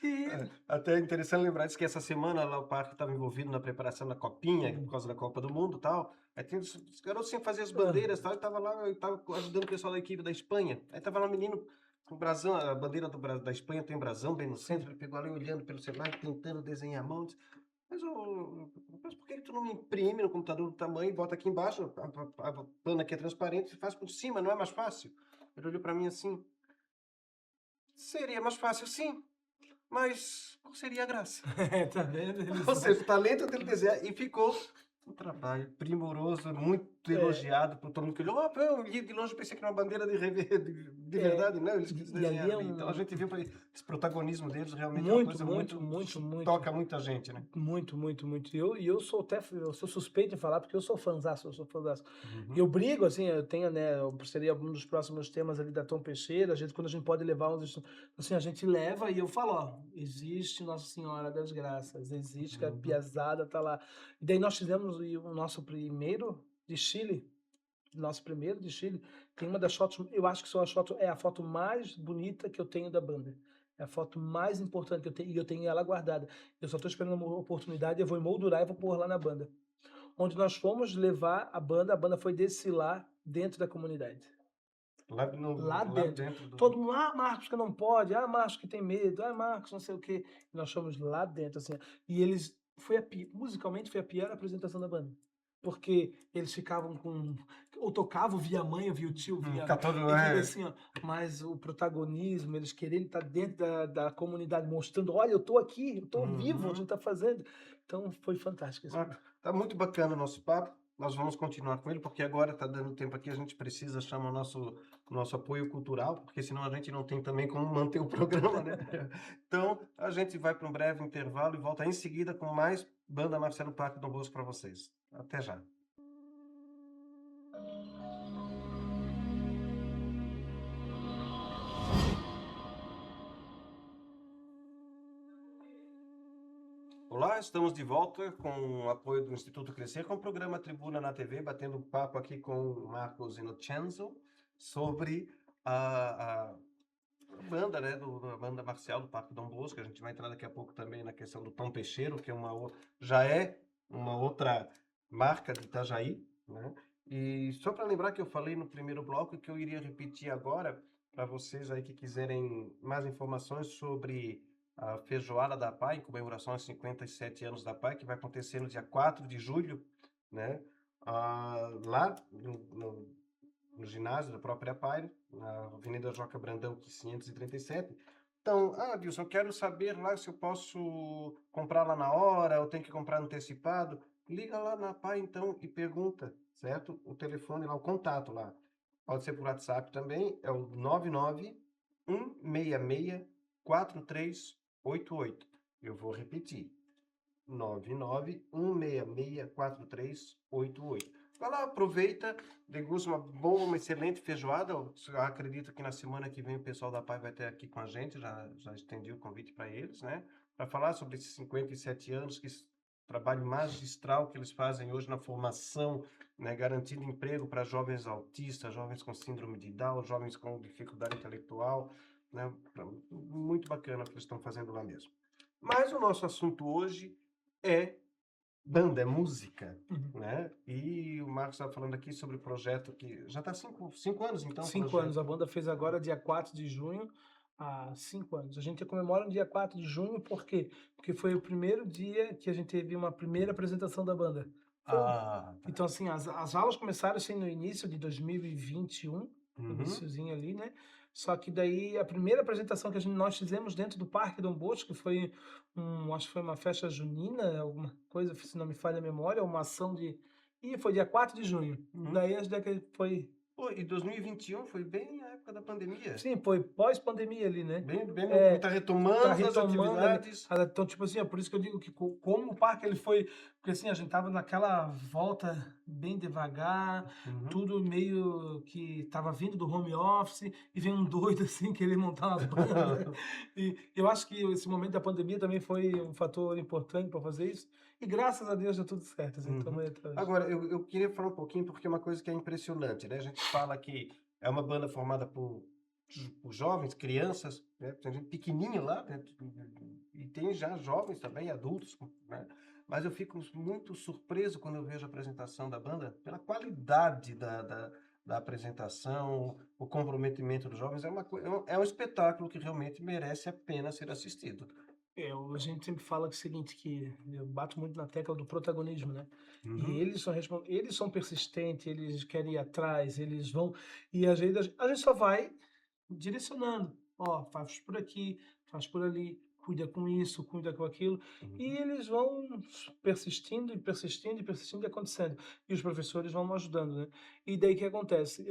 E Até é interessante lembrar disso que essa semana lá o parque estava envolvido na preparação da Copinha, por causa da Copa do Mundo e tal. Aí tem os garotos sem fazer as ah, bandeiras e tal, e tava lá, eu tava ajudando o pessoal da equipe da Espanha. Aí tava lá um menino com brasão, a bandeira da Espanha tem um brasão bem no centro, ele pegou ali olhando pelo celular, tentando desenhar a mão. Disse, mas por que tu não imprime no computador do tamanho e bota aqui embaixo, a plana aqui é transparente, e faz por cima, não é mais fácil? Ele olhou para mim assim, seria mais fácil sim, mas qual seria a graça? tá vendo? Ou seja, o talento dele desenhar e ficou um trabalho primoroso, muito É, elogiado por todo mundo que olhou. Oh, eu li de longe pensei que era uma bandeira de é, verdade, não, eles que e ali desenharam é ali. Então a gente viu que esse protagonismo deles realmente é uma muito, coisa muito, muito muito, muito, toca muita gente, né? muito, muito, muito. Eu sou até, eu sou suspeito em falar porque eu sou fãzaço. E Uhum. eu brigo, assim, eu tenho, né, seria um dos próximos temas ali da Tom Peixeira, quando a gente pode levar assim, a gente leva e eu falo, ó, existe Nossa Senhora das Graças, existe que a Uhum. piazada tá lá. E daí nós fizemos o nosso primeiro de Chile, tem uma das fotos, eu acho que são as fotos, é a foto mais bonita que eu tenho da banda. É a foto mais importante que eu tenho, e eu tenho ela guardada. Eu só estou esperando uma oportunidade, eu vou emoldurar e vou pôr lá na banda. Onde nós fomos levar a banda foi desfilar dentro da comunidade. Lá, no, Lá lá dentro. dentro do. Todo mundo, ah, Marcos que não pode, ah, Marcos que tem medo, ah, Marcos não sei o quê. E nós fomos lá dentro, assim. E eles, musicalmente foi a pior apresentação da banda. Porque eles ficavam com, ou tocavam, via a mãe, ou via o tio, via, Fica todo. e fica assim, ó, mas o protagonismo, eles querendo estar dentro da comunidade, mostrando, olha, eu tô aqui, eu tô vivo, a Uhum. gente tá fazendo. Então foi fantástico esse Ah, momento. tá muito bacana o nosso papo. Nós vamos continuar com ele, porque agora está dando tempo aqui, a gente precisa chamar o nosso apoio cultural, porque senão a gente não tem também como manter o programa, né? Então, a gente vai para um breve intervalo e volta em seguida com mais Banda Marcelo Parque do Bosco para vocês. Até já. Olá, estamos de volta com o apoio do Instituto Crescer, com o programa Tribuna na TV, batendo um papo aqui com o Marcos Innocenzo sobre a banda, né, da banda marcial do Parque Dom Bosco. A gente vai entrar daqui a pouco também na questão do Tom Peixeiro, que é já é uma outra marca de Itajaí, né? E só para lembrar que eu falei no primeiro bloco e que eu iria repetir agora para vocês aí que quiserem mais informações sobre a Feijoada da PAI, em comemoração aos 57 anos da PAI, que vai acontecer no dia 4 de julho, né? Lá no ginásio da própria Pairo, na Avenida Joca Brandão, 537. Então, Wilson, eu quero saber lá se eu posso comprar lá na hora, ou tenho que comprar antecipado. Liga lá na Pai, então, e pergunta, certo? O telefone lá, o contato lá. Pode ser por WhatsApp também, é o 991664388. Eu vou repetir. 991664388. Vai lá, aproveita, degusta uma boa, uma excelente feijoada. Eu acredito que na semana que vem o pessoal da Pai vai ter aqui com a gente, já estendi o convite para eles, né? Para falar sobre esses 57 anos, que esse trabalho magistral que eles fazem hoje na formação, né, garantindo emprego para jovens autistas, jovens com síndrome de Down, jovens com dificuldade intelectual, né? Muito bacana o que eles estão fazendo lá mesmo. Mas o nosso assunto hoje é banda, é música, Uhum. né? E o Marcos estava falando aqui sobre o projeto que já está cinco anos, então, o 5 anos. A projeto. banda fez agora dia 4 de junho, há 5 anos. A gente comemora no dia 4 de junho, por quê? Porque foi o primeiro dia que a gente teve uma primeira apresentação da banda. Ah, tá. Então, assim, as aulas começaram assim no início de 2021, Uhum. iniciozinho ali, né? Só que daí a primeira apresentação que nós fizemos dentro do Parque Dom Bosco, que foi acho que foi uma festa junina, alguma coisa, se não me falha a memória, uma ação de. E foi dia 4 de junho. Uhum. Daí acho que foi. Pô, e 2021 foi bem a época da pandemia. Sim, foi pós-pandemia ali, né? Bem, É, tá tá retomando as retomando ali. atividades. Então, tipo assim, é por isso que eu digo que como o parque ele foi, porque assim, a gente tava naquela volta bem devagar, Uhum. tudo meio que tava vindo do home office e vem um doido assim querer montar uma banda. E eu acho que esse momento da pandemia também foi um fator importante para fazer isso. E graças a Deus deu tudo certo, assim, Uhum. estamos aí atrás. Agora, eu queria falar um pouquinho, porque é uma coisa que é impressionante, né? A gente fala que é uma banda formada por jovens, crianças, né? Tem gente pequenininho lá dentro, e tem já jovens também, adultos, né? Mas eu fico muito surpreso quando eu vejo a apresentação da banda, pela qualidade da apresentação, o comprometimento dos jovens. É um espetáculo que realmente merece a pena ser assistido. A gente sempre fala que é o seguinte, que eu bato muito na tecla do protagonismo, né? E Uhum. eles são persistentes, eles querem ir atrás, eles vão. E às vezes a gente só vai direcionando. Ó, faz por aqui, faz por ali, cuida com isso, cuida com aquilo. E Uhum. eles vão persistindo e persistindo e persistindo e acontecendo. E os professores vão ajudando, né? E daí o que acontece?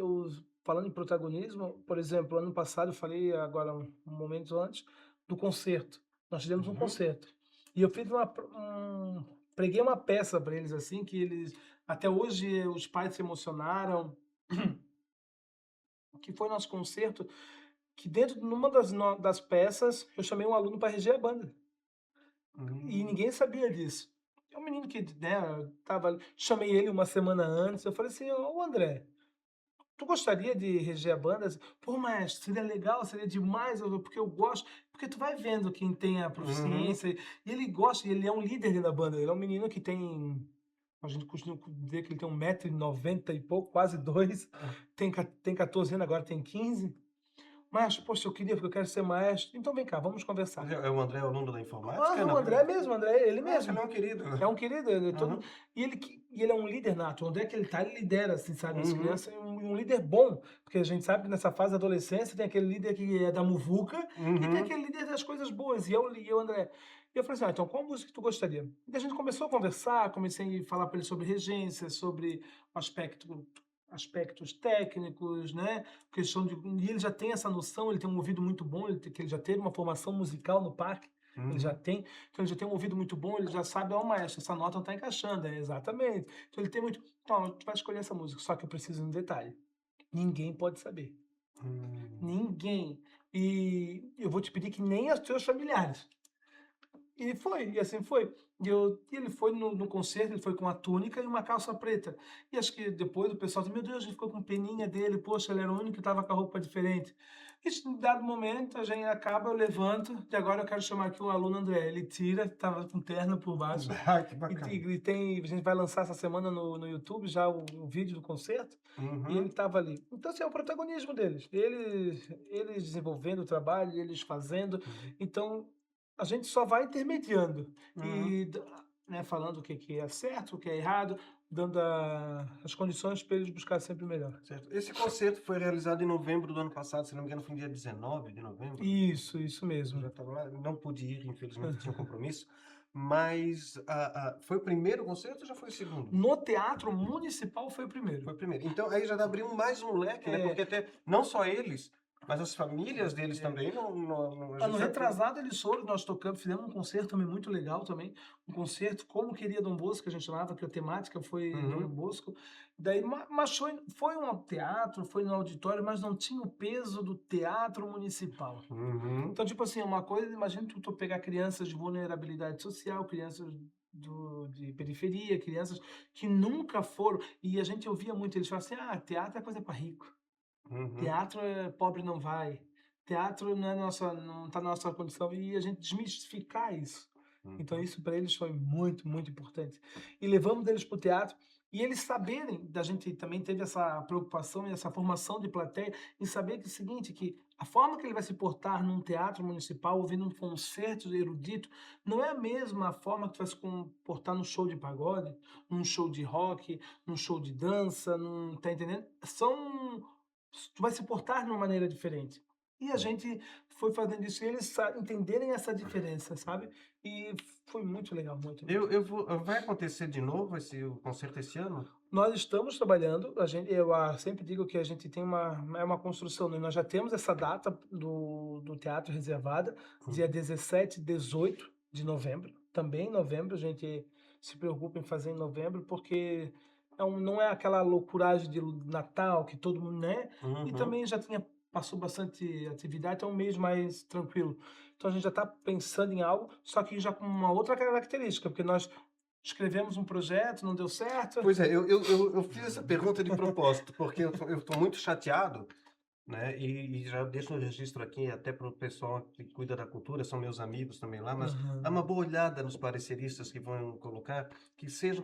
Falando em protagonismo, por exemplo, ano passado eu falei, agora um momento antes, do concerto. Nós fizemos um Uhum. concerto. E eu fiz preguei uma peça para eles assim, que eles, até hoje, os pais se emocionaram, que foi nosso concerto, que dentro de uma das peças eu chamei um aluno para reger a banda. E Hum. ninguém sabia disso. É um menino que, né, chamei ele uma semana antes, eu falei assim, ô André, tu gostaria de reger a banda? Pô, mestre, seria legal, seria demais, porque eu gosto. Porque tu vai vendo quem tem a Uhum. proficiência, e ele gosta, e ele é um líder dentro da banda. Ele é um menino que tem. A gente costuma dizer que ele tem 1,90 m e pouco, quase 2. Ah. Tem 14 anos, agora tem 15. Maestro, poxa, eu queria, porque eu quero ser maestro. Então vem cá, vamos conversar. É o André, o aluno da informática? Ah, o Não. André mesmo, André, ele Nossa, mesmo. ele é um querido. É um querido, ele é todo. Uhum. E ele é um líder nato. Onde é que ele tá, ele lidera, assim, sabe? As Uhum. crianças, um líder bom. Porque a gente sabe que nessa fase da adolescência tem aquele líder que é da muvuca e tem Uhum. aquele líder das coisas boas. E eu André. E eu falei assim, então qual música que tu gostaria? E a gente começou a conversar, comecei a falar para ele sobre regência, sobre aspectos técnicos, né? Questão de. E ele já tem essa noção, ele tem um ouvido muito bom, que ele já teve uma formação musical no parque. Ele já Uhum. tem, então ele já tem um ouvido muito bom, ele já sabe, ó, maestro, essa nota não está encaixando, exatamente. Então ele tem muito. Então, tu vai escolher essa música, só que eu preciso de um detalhe. Ninguém pode saber. Hum. Ninguém. E eu vou te pedir que nem os teus familiares. E assim foi. E ele foi no concerto, ele foi com uma túnica e uma calça preta. E acho que depois o pessoal disse, meu Deus, a gente ficou com peninha dele, poxa, ele era o único que estava com a roupa diferente. Isso, em dado momento, a gente acaba, eu levanto, e agora eu quero chamar aqui o aluno André. Ele tira, estava com terno por baixo, Ah, que bacana. a gente vai lançar essa semana no YouTube já o vídeo do concerto, e ele Uhum. estava ali. Então, assim, é o protagonismo deles. Eles desenvolvendo o trabalho, eles fazendo. Uhum. Então, a gente só vai intermediando. Uhum. E né, falando o que é certo, o que é errado, dando as condições para eles buscar sempre o melhor. Certo. Esse concerto foi realizado em novembro do ano passado, se não me engano, foi no dia 19 de novembro. Isso Eu já mesmo. estava lá, não pude ir, infelizmente, tinha um compromisso. Mas foi o primeiro concerto ou já foi o segundo? No Teatro Municipal foi o primeiro. Foi o primeiro. Então aí já abriu mais um leque, né? É. Porque até não só eles, mas as famílias deles também. A Ano gente sabe que- retrasado eles foram, nós tocamos, fizemos um concerto também muito legal também, um concerto Como Queria Dom Bosco, que a gente chamava, que a temática foi Dom Uhum, Bosco. Daí, mas foi um teatro, foi no auditório, mas não tinha o peso do teatro municipal. uhum, Então, tipo assim, uma coisa, imagina tu pegar crianças de vulnerabilidade social, crianças de periferia, crianças que nunca foram, e a gente ouvia muito eles falar assim, teatro é coisa para rico. uhum, Teatro é pobre não vai. Teatro não é nossa, não está na nossa condição e a gente desmistificar isso. Então uhum. isso para eles foi muito, muito importante. E levamos eles para o teatro e eles saberem, da gente também teve essa preocupação e essa formação de plateia em saber que é o seguinte, que a forma que ele vai se portar num teatro municipal, ouvindo um concerto erudito, não é a mesma forma que tu vai se comportar num show de pagode, num show de rock, num show de dança, tá entendendo? Tu vai se portar de uma maneira diferente. E a gente foi fazendo isso e eles entenderem essa diferença, sabe? E foi muito legal, muito, muito. Vai acontecer de novo o concerto esse ano? Nós estamos trabalhando, sempre digo que a gente tem uma construção, né? Nós já temos essa data do teatro reservada, dia Uhum. 17, 18 de novembro. Também em novembro, a gente se preocupa em fazer em novembro, porque não é aquela loucuragem de Natal que todo mundo, né? E Uhum. também passou bastante atividade, então é um mês mais tranquilo. Então a gente já está pensando em algo, só que já com uma outra característica, porque nós escrevemos um projeto, não deu certo. Pois é, eu fiz essa pergunta de propósito, porque eu tô muito chateado, né? E já deixo um registro aqui até para o pessoal que cuida da cultura, são meus amigos também lá, mas dá uma Aham. boa olhada nos pareceristas que vão colocar, que sejam,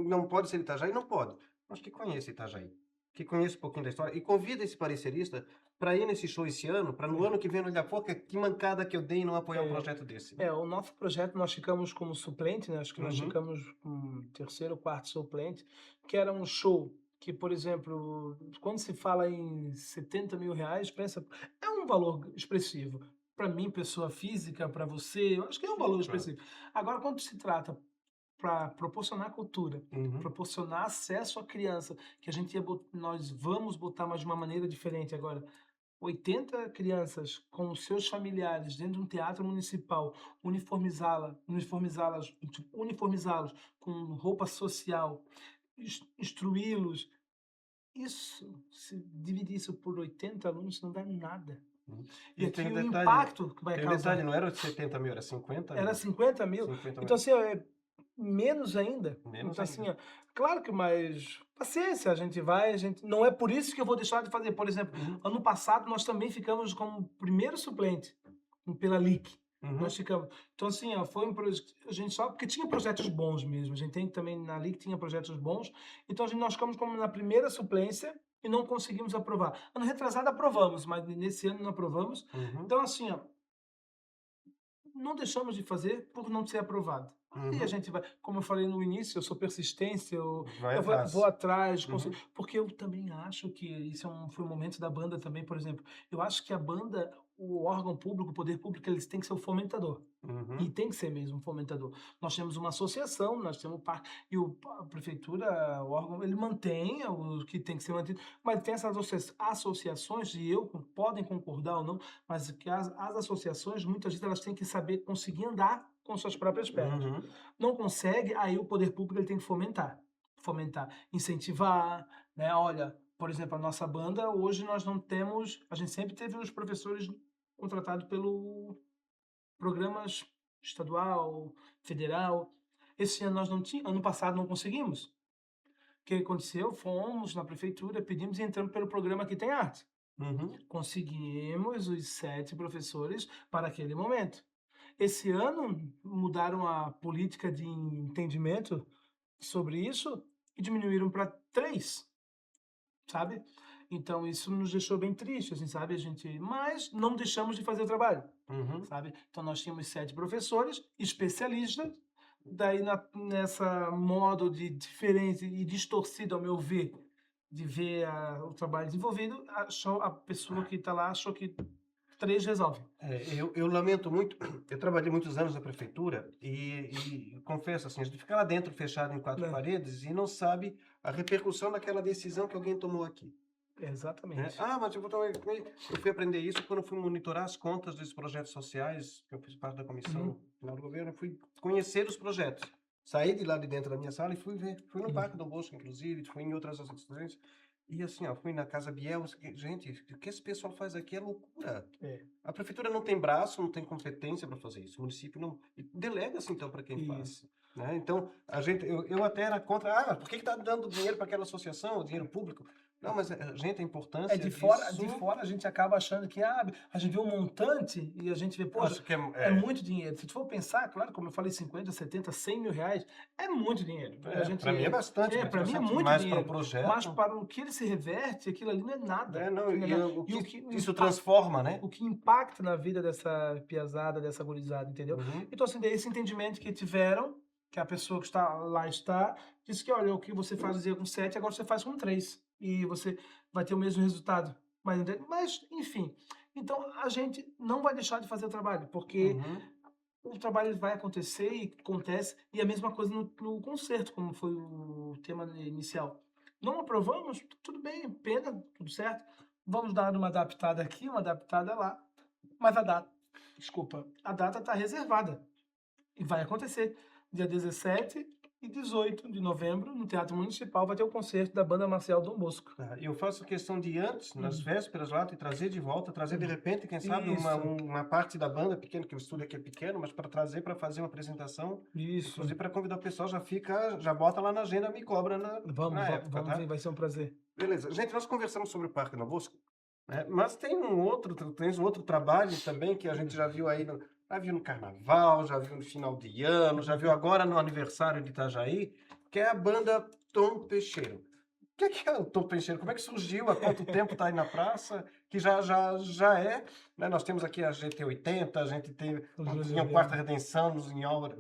não pode ser Itajaí, não pode, mas que conheça Itajaí, que conheça um pouquinho da história, e convida esse parecerista para ir nesse show esse ano, para no ano que vem olhar, pô, que mancada que eu dei em não apoiar um É, projeto desse, né? o nosso projeto nós ficamos como suplente, né? Acho que nós Uhum, ficamos com terceiro ou quarto suplente, que era um show que, por exemplo, quando se fala em 70 mil reais, pensa, é um valor expressivo. Para mim, pessoa física, para você, eu acho que é um sim, valor claro. expressivo. Agora, quando se trata para proporcionar cultura, Uhum, proporcionar acesso à criança, que a gente nós vamos botar, mas de uma maneira diferente agora. 80 crianças com os seus familiares dentro de um teatro municipal, uniformizá-los com roupa social, instruí-los, se dividir isso por 80 alunos, não dá nada. uhum. E E aqui o impacto que vai tem um detalhe, causar não era 70 mil, era 50 era mil. 50 mil. 50 Então, mil. assim, menos ainda. Menos Então, assim, ainda. ó, claro que mais paciência, a gente vai, não é por isso que eu vou deixar de fazer. Por exemplo, Uhum, ano passado nós também ficamos como primeiro suplente pela LIC. Nós uhum, ficamos. Então, assim, ó, foi um projeto. A gente só. Porque tinha projetos bons mesmo. A gente tem também na LIC tinha projetos bons. Então, nós ficamos como na primeira suplência e não conseguimos aprovar. Ano retrasado aprovamos, mas nesse ano não aprovamos. uhum, Então, assim, ó, não deixamos de fazer por não ser aprovado. Aí a uhum. gente vai, como eu falei no início, eu sou persistência, Vai eu vou atrás. atrás, Uhum, porque eu também acho que isso foi um momento da banda também, por exemplo. Eu acho que a banda, o órgão público, o poder público, eles têm que ser o fomentador. E uhum, tem que ser mesmo um fomentador. Nós temos uma associação, nós temos o parque, e a prefeitura, o órgão, ele mantém o que tem que ser mantido, mas tem essas associações, e podem concordar ou não, mas que as associações, muitas vezes, elas têm que saber conseguir andar com suas próprias pernas. uhum, Não consegue, aí o poder público ele tem que fomentar, incentivar, né? Olha, por exemplo, a nossa banda, hoje nós não temos, a gente sempre teve os professores contratados pelo programas estadual, federal. Esse ano nós não tínhamos, ano passado não conseguimos. O que aconteceu? Fomos na prefeitura, pedimos e entramos pelo programa que tem arte. uhum, Conseguimos os 7 professores para aquele momento. Esse ano mudaram a política de entendimento sobre isso e diminuíram para 3, sabe? Então isso nos deixou bem tristes, assim, sabe? Mas não deixamos de fazer o trabalho, uhum, sabe? Então nós tínhamos 7 professores especialistas, Daí nessa modo de diferente e distorcido, ao meu ver, de ver o trabalho desenvolvido, achou, a pessoa que está lá achou que três resolve. Eu lamento muito, eu trabalhei muitos anos na prefeitura e confesso assim, a gente fica lá dentro fechado em quatro Né? paredes e não sabe a repercussão daquela decisão que alguém tomou aqui. Né? Exatamente. Ah, mas eu fui aprender isso quando eu fui monitorar as contas dos projetos sociais, que eu fiz parte da comissão Uhum. final do governo, eu fui conhecer os projetos. Saí de lá de dentro da minha sala e fui ver. Fui no Parque Uhum. do Bosco, inclusive, fui em outras associações. E assim, ó, fui na Casa Biel, gente, o que esse pessoal faz aqui é loucura. É, A prefeitura não tem braço, não tem competência para fazer isso. O município não. Delega-se então para quem faz. isso. Né? Então, eu até era contra. Ah, por que está dando dinheiro para aquela associação, o dinheiro público? Não, mas, gente, a É, importância de disso, fora a gente acaba achando que a gente vê um montante e a gente vê, eu poxa, acho que é, é muito dinheiro. Se tu for pensar, claro, como eu falei, 50, 70, 100 mil reais, é muito dinheiro. A gente, para mim é bastante, mas para eu mim é sempre muito mais para o dinheiro. Mas projeto. para o que ele se reverte, aquilo ali não é nada. Não, Aquilo não é nada. o E que isso transforma, né? o que impacta na vida dessa piazada, dessa gurizada, entendeu? Uhum, Então, assim, daí esse entendimento que tiveram, que a pessoa que está, disse que, olha, o que você fazia com 7, agora você faz com 3. E você vai ter o mesmo resultado. Mas, enfim. Então, a gente não vai deixar de fazer o trabalho, porque uhum. o trabalho vai acontecer e acontece, e a mesma coisa no concerto, como foi o tema inicial. Não aprovamos? Tudo bem, pena, tudo certo. Vamos dar uma adaptada aqui, uma adaptada lá, mas a data está reservada e vai acontecer. Dia 17 e 18 de novembro, no Teatro Municipal, vai ter o concerto da Banda Marcial Dom Bosco. Eu faço questão de antes, nas Uhum. vésperas lá, de trazer de volta, trazer de Uhum. repente, quem sabe, Isso, uma parte da banda pequena, que o estúdio aqui é pequeno, mas para trazer para fazer uma apresentação, isso. inclusive para convidar o pessoal, já bota lá na agenda, me cobra na época, Vamos tá? sim, vai ser um prazer. Beleza. Gente, nós conversamos sobre o Parque Novo Bosco, né? Mas tens um outro trabalho também que a gente já viu aí, já viu no Carnaval, já viu no final de ano, já viu agora no aniversário de Itajaí, que é a banda Tom Peixeiro. O que é o Tom Peixeiro? Como é que surgiu? Há quanto tempo está aí na praça? Que já é, né? Nós temos aqui a GT80, a gente tem, O Júlio tinha o Quarta Viana. Redenção em obra,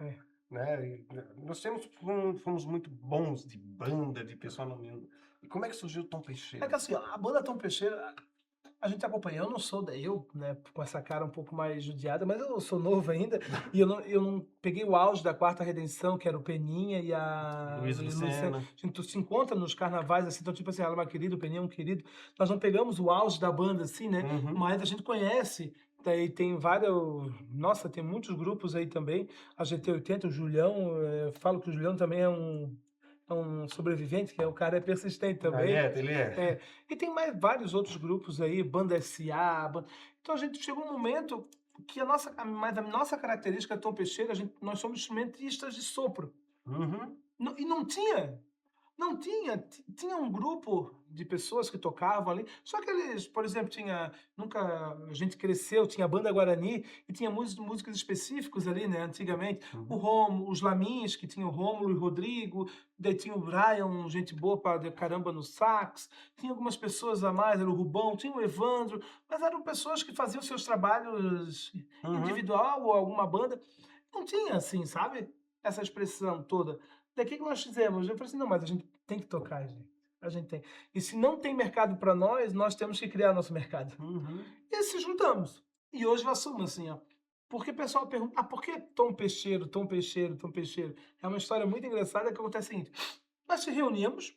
É. né? Nós fomos muito bons de banda, de pessoal no mundo. E como é que surgiu o Tom É Peixeiro? que assim, ó, a banda Tom Peixeira, a gente acompanha. Eu não sou eu, né, com essa cara um pouco mais judiada, mas eu sou novo ainda, e eu não peguei o auge da Quarta Redenção, que era o Peninha e a Luiz Luciana. Lucena. A gente se encontra nos carnavais, assim, então, tipo assim, ela é uma querida, o Peninha é um querido. Nós não pegamos o auge da banda, assim, né, Uhum, mas a gente conhece. Daí tem vários. Nossa, tem muitos grupos aí também. A GT80, o Julião, falo que o Julião também é um sobrevivente, que é o cara é persistente também. ele é. É, e tem mais vários outros grupos aí, Banda SA. Então a gente chegou um momento que mas a nossa característica Tom Peixeira, nós somos instrumentistas de sopro. Uhum, E não tinha, tinha um grupo de pessoas que tocavam ali, só que eles, por exemplo, nunca, a gente cresceu, tinha a Banda Guarani e tinha músicos específicos ali, né, antigamente, uhum, Os Lamins, que tinha o Rômulo e o Rodrigo, daí tinha o Brian, gente boa para caramba no sax, tinha algumas pessoas a mais, era o Rubão, tinha o Evandro, mas eram pessoas que faziam seus trabalhos uhum, individual ou alguma banda, não tinha assim, sabe, essa expressão toda. Daí que nós fizemos? Eu falei assim, não, mas a gente tem que tocar, gente. A gente tem. E se não tem mercado para nós temos que criar nosso mercado. uhum, E se juntamos. E hoje nós somos assim, ó. Porque o pessoal pergunta, por que Tom Peixeiro, Tom Peixeiro, Tom Peixeiro? É uma história muito engraçada que acontece o seguinte: nós se reuníamos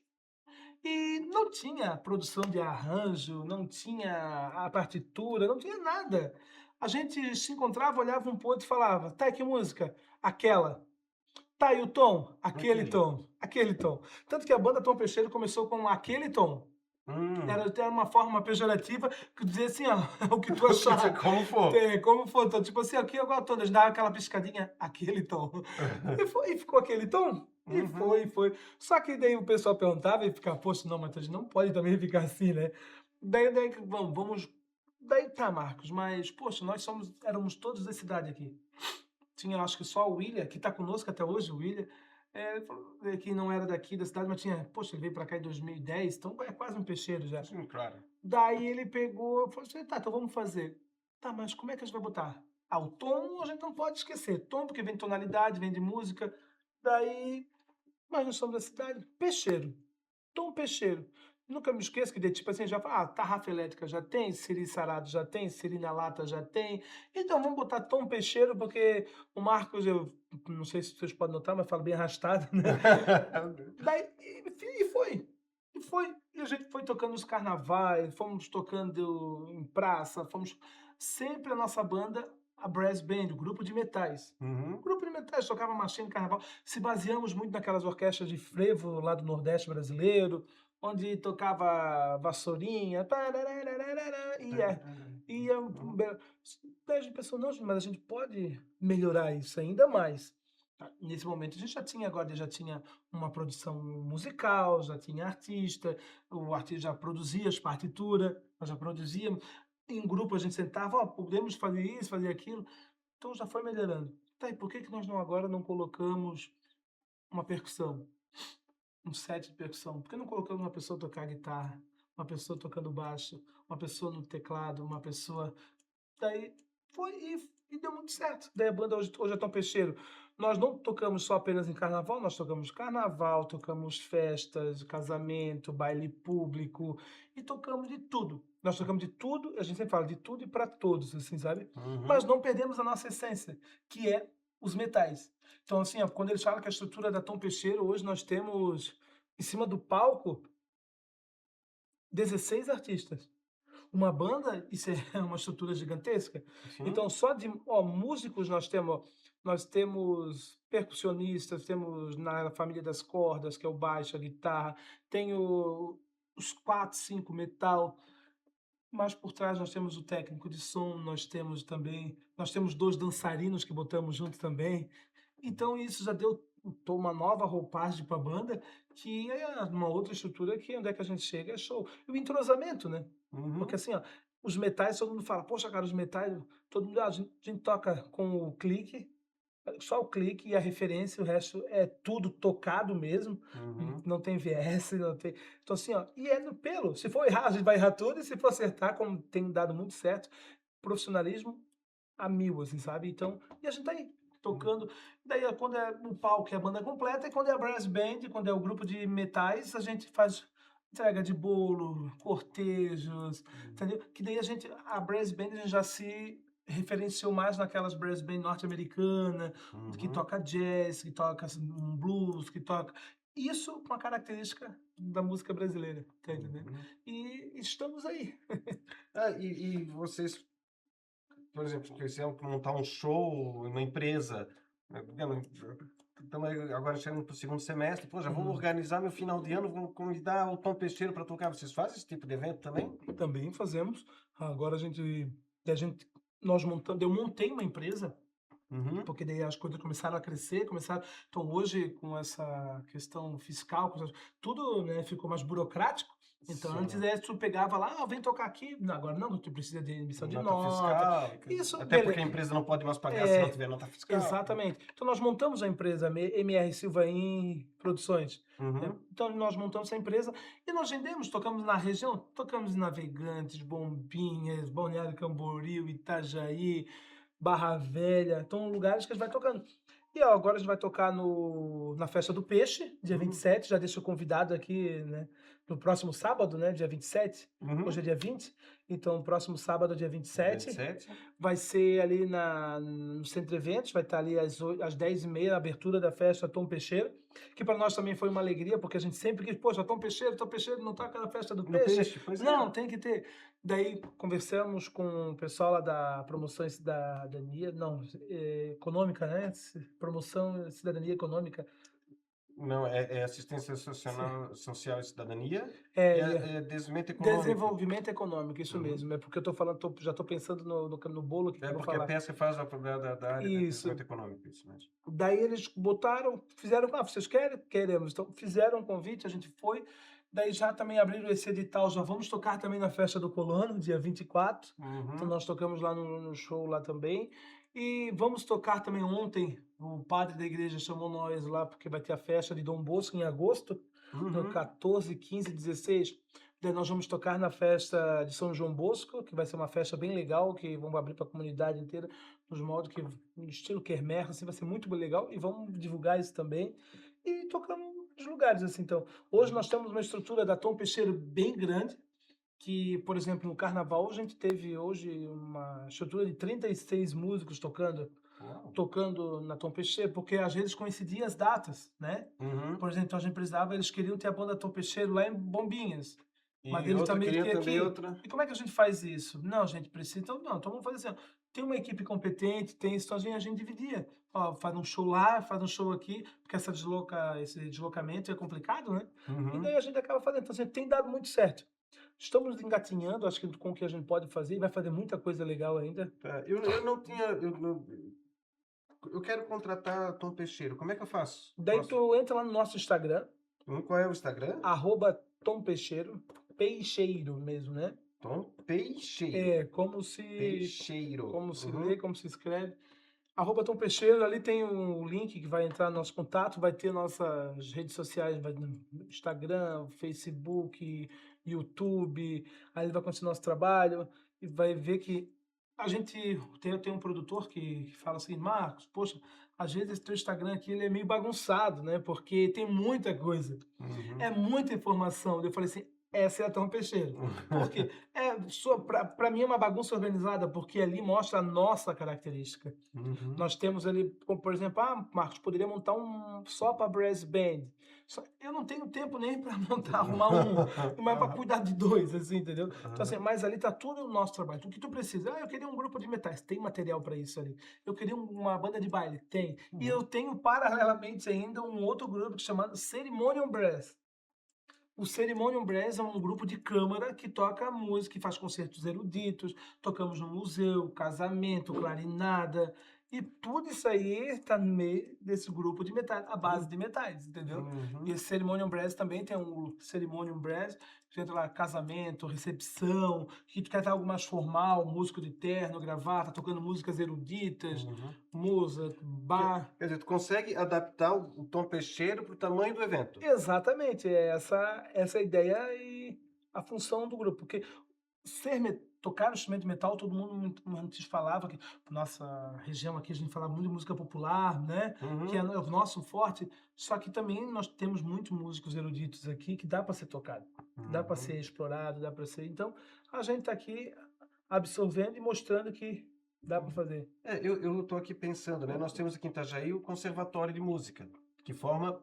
e não tinha produção de arranjo, não tinha a partitura, não tinha nada. A gente se encontrava, olhava um pro outro e falava, tá, que música? Aquela. Tá, e o tom? Aquele aquele. tom, aquele tom. Tanto que a banda Tom Peixeiro começou com aquele tom. Era Hum. até uma forma pejorativa que dizia assim, ó, o que tu achar. Como for. Como for, então, tipo assim, aqui agora tom, a gente dava aquela piscadinha, aquele tom. E ficou aquele tom. Uhum. E foi. Só que daí o pessoal perguntava e ficava, poxa, não, mas a gente não pode também ficar assim, né? Daí vamos. Daí tá, Marcos, mas, poxa, éramos todos da cidade aqui. Tinha, acho que só o William, que está conosco até hoje, o William, que não era daqui da cidade, mas tinha, poxa, ele veio para cá em 2010, então é quase um peixeiro já. Sim, claro. Daí ele pegou, falou assim, tá, então vamos fazer. Tá, mas como é que a gente vai botar? O tom a gente não pode esquecer. Tom, porque vem de tonalidade, vem de música. Daí, mas nós somos da cidade. Peixeiro. Tom Peixeiro. Nunca me esqueço que, tipo assim, já fala, tarrafa elétrica já tem, siri sarado já tem, siri na lata já tem. Então vamos botar Tom Peixeiro, porque o Marcos, eu não sei se vocês podem notar, mas fala bem arrastado, né? Daí, e foi. E foi. E a gente foi tocando os carnavais, fomos tocando em praça, fomos. Sempre a nossa banda, a Brass Band, o grupo de metais. O Uhum. grupo de metais tocava marchinha de carnaval. Se baseamos muito naquelas orquestras de frevo lá do Nordeste brasileiro, onde tocava vassourinha, tararararara, ia, daí a gente pensou, não, mas a gente pode melhorar isso ainda mais. Nesse momento a gente já tinha uma produção musical, já tinha artista, o artista já produzia as partituras, nós já produzíamos. Em grupo a gente sentava, ó, podemos fazer isso, fazer aquilo. Então já foi melhorando. Tá, e por que que nós não agora não colocamos uma percussão, um set de percussão? Por que não colocamos uma pessoa tocar guitarra, uma pessoa tocando baixo, uma pessoa no teclado, uma pessoa. Daí foi e deu muito certo. Daí a banda hoje é Tom Peixeiro. Nós não tocamos só apenas em carnaval, nós tocamos carnaval, tocamos festas, casamento, baile público e tocamos de tudo. Nós tocamos de tudo, a gente sempre fala de tudo e para todos, assim, sabe? Mas Uhum. não perdemos a nossa essência, que é os metais. Então, assim, ó, quando eles falam que a estrutura da Tom Peixeiro, hoje nós temos em cima do palco 16 artistas. Uma banda, isso é uma estrutura gigantesca. Sim. Então, só de músicos nós temos percussionistas, temos na família das cordas, que é o baixo, a guitarra, tem os 4, 5 metal, mas por trás nós temos o técnico de som, nós temos 2 dançarinos que botamos junto também. Então isso já deu uma nova roupagem para a banda, que é uma outra estrutura que onde é que a gente chega é show. E o entrosamento, né? Porque Uhum. assim, ó, os metais, todo mundo fala, poxa, cara, os metais, todo mundo, a gente toca com o clique, só o clique e a referência, o resto é tudo tocado mesmo, Uhum. não tem VS, não tem. Então, assim, ó, e é no pelo. Se for errar, a gente vai errar tudo, e se for acertar, como tem dado muito certo, profissionalismo a mil, assim, sabe? Então, e a gente tá aí, Uhum. tocando. Daí, quando é o palco, é a banda completa, e quando é a brass band, quando é o grupo de metais, a gente faz entrega de bolo, cortejos, entendeu? Que daí a brass band a gente já se referenciou mais naquelas brass band norte-americana, que Uhum. toca jazz, que toca um blues, que toca. Isso com a característica da música brasileira, tá entendendo? Uhum. E estamos aí. E vocês, por exemplo, quiseram montar um show, uma empresa, né, digamos, estamos agora chegando para o segundo semestre, pô, já vou Uhum. organizar meu final de ano, vou convidar o Tom Peixeiro para tocar. Vocês fazem esse tipo de evento também? Também fazemos. Agora a gente nós montando eu montei uma empresa, Uhum. porque daí as coisas começaram a crescer, começaram então hoje com essa questão fiscal, tudo, né, ficou mais burocrático, então antes Sim. tu pegava lá: "Ah, vem tocar aqui", não, agora não, tu precisa de emissão de Nota nota, fiscal, isso, até porque beleza. a empresa não pode mais pagar se não É, tiver nota fiscal. exatamente. Então nós montamos a empresa MR Silvain Produções, né. Uhum. Então nós montamos a empresa e nós vendemos, tocamos na região, tocamos em Navegantes, Bombinhas, Balneário Camboriú, Itajaí, Barra Velha, então lugares que a gente vai tocando. E ó, agora a gente vai tocar na Festa do Peixe, dia Uhum. 27, já deixo convidado aqui, né, no próximo sábado, né, dia 27, hoje Uhum. é dia 20, então próximo sábado, dia 27, 27. vai ser ali no Centro Eventos, vai estar ali às 10h30, a abertura da festa Tom Peixeiro, que para nós também foi uma alegria, porque a gente sempre quis, poxa, Tom Peixeiro não toca na festa do No peixe? peixe, pois é. Não, tem que ter. Daí conversamos com o pessoal lá da Promoção e Cidadania, não, econômica, né? Promoção e Cidadania Econômica. Não, é assistência social e cidadania e É, é desenvolvimento econômico. desenvolvimento econômico, isso Uhum. mesmo. É porque eu estou falando, já estou pensando no bolo que É eu vou porque a falar. pesca faz da área de Isso. desenvolvimento econômico, isso mesmo. Daí eles botaram, fizeram, vocês querem? Queremos. Então fizeram um convite, a gente foi. Daí já também abriram esse edital, já vamos tocar também na festa do Colono, dia 24. Então Uhum. nós tocamos lá no show lá também. E vamos tocar também ontem, o padre da igreja chamou nós lá, porque vai ter a festa de Dom Bosco em agosto, no Uhum. 14, 15, 16. Daí nós vamos tocar na festa de São João Bosco, que vai ser uma festa bem legal, que vamos abrir para a comunidade inteira, nos moldes que no estilo quermesse, assim, vai ser muito legal e vamos divulgar isso também. E tocamos nos lugares assim, então. Hoje nós temos uma estrutura da Tom Peixeiro bem grande, que, por exemplo, no carnaval a gente teve hoje uma estrutura de 36 músicos Uau. tocando na Tom Peixeiro, porque às vezes coincidiam as datas, né? Uhum. Por exemplo, a gente precisava, eles queriam ter a banda Tom Peixeiro lá em Bombinhas, mas E eles outra também queria queriam também aqui. outra. E como é que a gente faz isso? Não, a gente precisa, então vamos fazer assim, ó, tem uma equipe competente, tem isso, então a gente dividia. Ó, faz um show lá, faz um show aqui, porque esse deslocamento é complicado, né? E daí Uhum. a gente acaba fazendo. Então, assim, tem dado muito certo. Estamos engatinhando, acho que com o que a gente pode fazer, e vai fazer muita coisa legal ainda. Tá, eu não tinha. Eu quero contratar Tom Peixeiro. Como é que eu faço? Daí Posso? tu entra lá no nosso Instagram, Qual é o Instagram? Tom Peixeiro, Peixeiro mesmo, né? Tom Peixeiro. É, Peixeiro. como se lê, Uhum. como se escreve. Tom Peixeiro, ali tem um link que vai entrar no nosso contato, vai ter nossas redes sociais, vai no Instagram, Facebook, YouTube, aí ele vai conhecer nosso trabalho e vai ver que a gente tem um produtor que fala assim, Marcos, poxa, às vezes esse teu Instagram aqui ele é meio bagunçado, né? Porque tem muita coisa. É Uhum. muita informação. Eu falei assim, essa é a Tom Peixeiro. Por quê? Para mim é uma bagunça organizada, porque ali mostra a nossa característica. Uhum. Nós temos ali, como, por exemplo, Marcos, poderia montar um só para brass band. Eu não tenho tempo nem para montar, arrumar um, mas para cuidar de dois, assim, entendeu? Então, assim, Aham. mas ali tá tudo o nosso trabalho. O que tu precisa? Ah, eu queria um grupo de metais. Tem material para isso ali. Eu queria uma banda de baile. Tem. E Uhum. eu tenho, paralelamente ainda, um outro grupo chamado Ceremonial Brass. O Ceremonial Brass é um grupo de câmara que toca música, que faz concertos eruditos, tocamos no museu, casamento, clarinada, e tudo isso aí está no meio desse grupo de metais, a base de metais, entendeu? E Uhum. esse Ceremonial Brass também tem um Ceremonial Brass, que entra lá casamento, recepção, que tu quer ter algo mais formal, músico de terno, gravata, tocando músicas eruditas, Uhum. Mozart, Bach. Quer dizer, tu consegue adaptar o Tom Peixeiro para o tamanho do evento. Exatamente, é essa a ideia e a função do grupo, porque tocar instrumento de metal, todo mundo antes falava que nossa região aqui a gente fala muito de música popular, né, que é Uhum. o nosso forte, só que também nós temos muitos músicos eruditos aqui que dá para ser tocado, que dá para ser Uhum. explorado, dá para ser, então a gente está aqui absorvendo e mostrando que dá para Uhum. fazer. Eu estou aqui pensando, né? Nós temos aqui em Itajaí o Conservatório de Música, que forma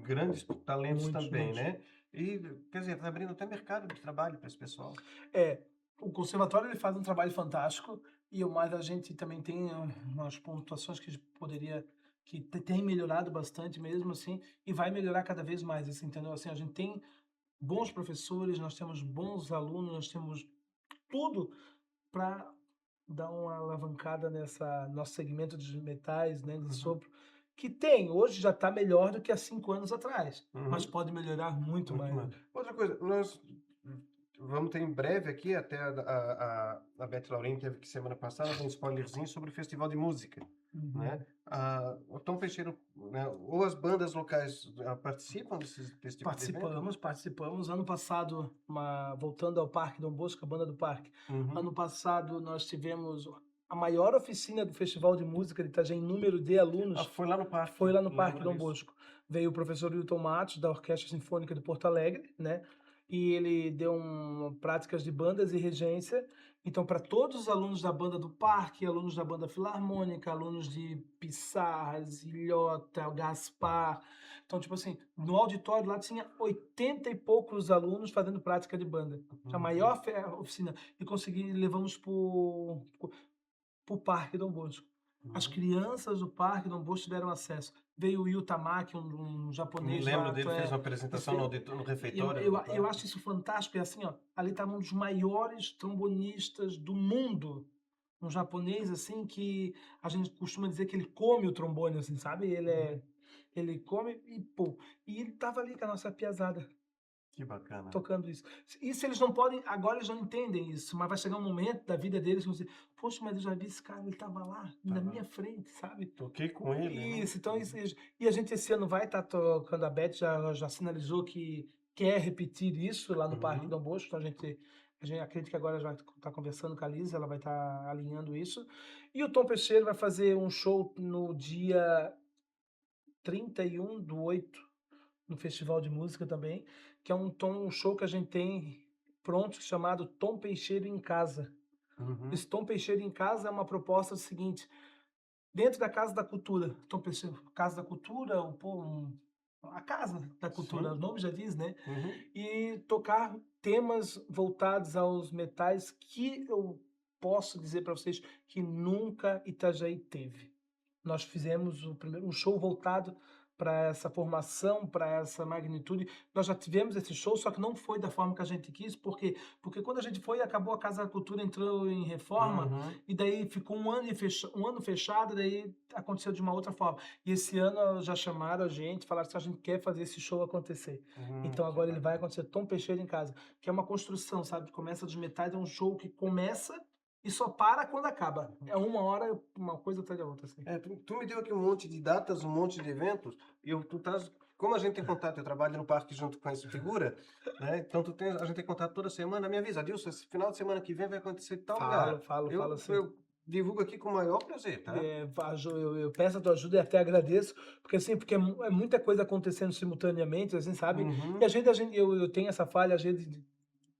grandes talentos Muitos, também, muitos. né? E, quer dizer, está abrindo até mercado de trabalho para esse pessoal. É, o conservatório ele faz um trabalho fantástico e o mais a gente também tem umas pontuações que a gente poderia que tem melhorado bastante mesmo assim e vai melhorar cada vez mais, assim, entendeu? Assim, a gente tem bons professores, nós temos bons alunos, nós temos tudo para dar uma alavancada nessa nosso segmento de metais, né, de Uhum. sopro, que tem, hoje já está melhor do que há 5 anos atrás, mas Uhum. pode melhorar muito Muito mais. mais. Outra coisa, nós vamos ter em breve aqui, até a Beth Laurin teve que semana passada dar um spoilerzinho sobre o Festival de Música, né? Uhum. O Tom Peixeiro, né, ou as bandas locais participam desse tipo de evento? Participamos. Ano passado, voltando ao Parque Dom Bosco, a banda do parque. Ano Uhum. passado nós tivemos a maior oficina do Festival de Música de Itajaí em número de alunos, Foi lá no foi parque, lá no Parque lembro Dom disso. Bosco. Veio o professor Wilton Matos, da Orquestra Sinfônica de Porto Alegre, né? E ele deu práticas de bandas e regência. Então, para todos os alunos da banda do parque, alunos da banda filarmônica, alunos de Pissarras, Ilhota, Gaspar. Então, tipo assim, no auditório lá tinha 80 e poucos alunos fazendo prática de banda. A Uhum. maior oficina. E levamos para o Parque Dom Bosco. As Uhum. crianças do Parque Dom Bosco tiveram acesso. Veio o Yu Tamaki, um Me japonês lembro lá, dele, fez uma esse, apresentação no eu, refeitório do eu, eu auditório. acho isso fantástico, é assim, ó, ali estava um dos maiores trombonistas do mundo, um japonês, assim, que a gente costuma dizer que ele come o trombone, assim, sabe? Uhum. Ele come e, pô, e ele tava ali com a nossa piazada, Que bacana. tocando isso. Isso eles não podem, agora eles não entendem isso, mas vai chegar um momento da vida deles que vão dizer, poxa, mas eu já vi esse cara, ele tava lá, na Tava. minha frente, sabe? Toquei com ele, né? Isso, então Uhum. e a gente esse ano vai estar tocando, a Beth já sinalizou que quer repetir isso lá no Parque Uhum. Dom Bosco, então a gente acredita que agora já está conversando com a Liz, ela vai estar alinhando isso. E o Tom Peixeira vai fazer um show no dia 31/8 no Festival de Música também, que é um show que a gente tem pronto chamado Tom Peixeira em Casa. Uhum. Esse Tom Peixeira em Casa é uma proposta seguinte, dentro da Casa da Cultura, Tom Peixeira, Casa da Cultura, a Casa da Cultura, o Sim. nome já diz, né? Uhum. E tocar temas voltados aos metais que eu posso dizer para vocês que nunca Itajaí teve. Nós fizemos um show voltado para essa formação, para essa magnitude. Nós já tivemos esse show, só que não foi da forma que a gente quis, porque quando a gente foi, acabou a Casa da Cultura, entrou em reforma, Uhum. e daí ficou um ano fechado, daí aconteceu de uma outra forma. E esse ano já chamaram a gente, falaram que a gente quer fazer esse show acontecer. Então Que agora ele vai bacana. acontecer Tom Peixeira em Casa, que é uma construção, sabe? Começa dos metais, é um show que começa e só para quando acaba. É uma hora, uma coisa atrás da outra, assim. Tu me deu aqui um monte de datas, um monte de eventos, e como a gente tem contato, eu trabalho no parque junto com essa figura, né? Então a gente tem contato toda semana, me avisa, Adilson, esse final de semana que vem vai acontecer em tal Falo, lugar. falo, falo assim. Eu divulgo aqui com o maior prazer, tá? Eu peço a tua ajuda e até agradeço, porque assim, porque é muita coisa acontecendo simultaneamente, assim, sabe? E Uhum. eu tenho essa falha, às vezes,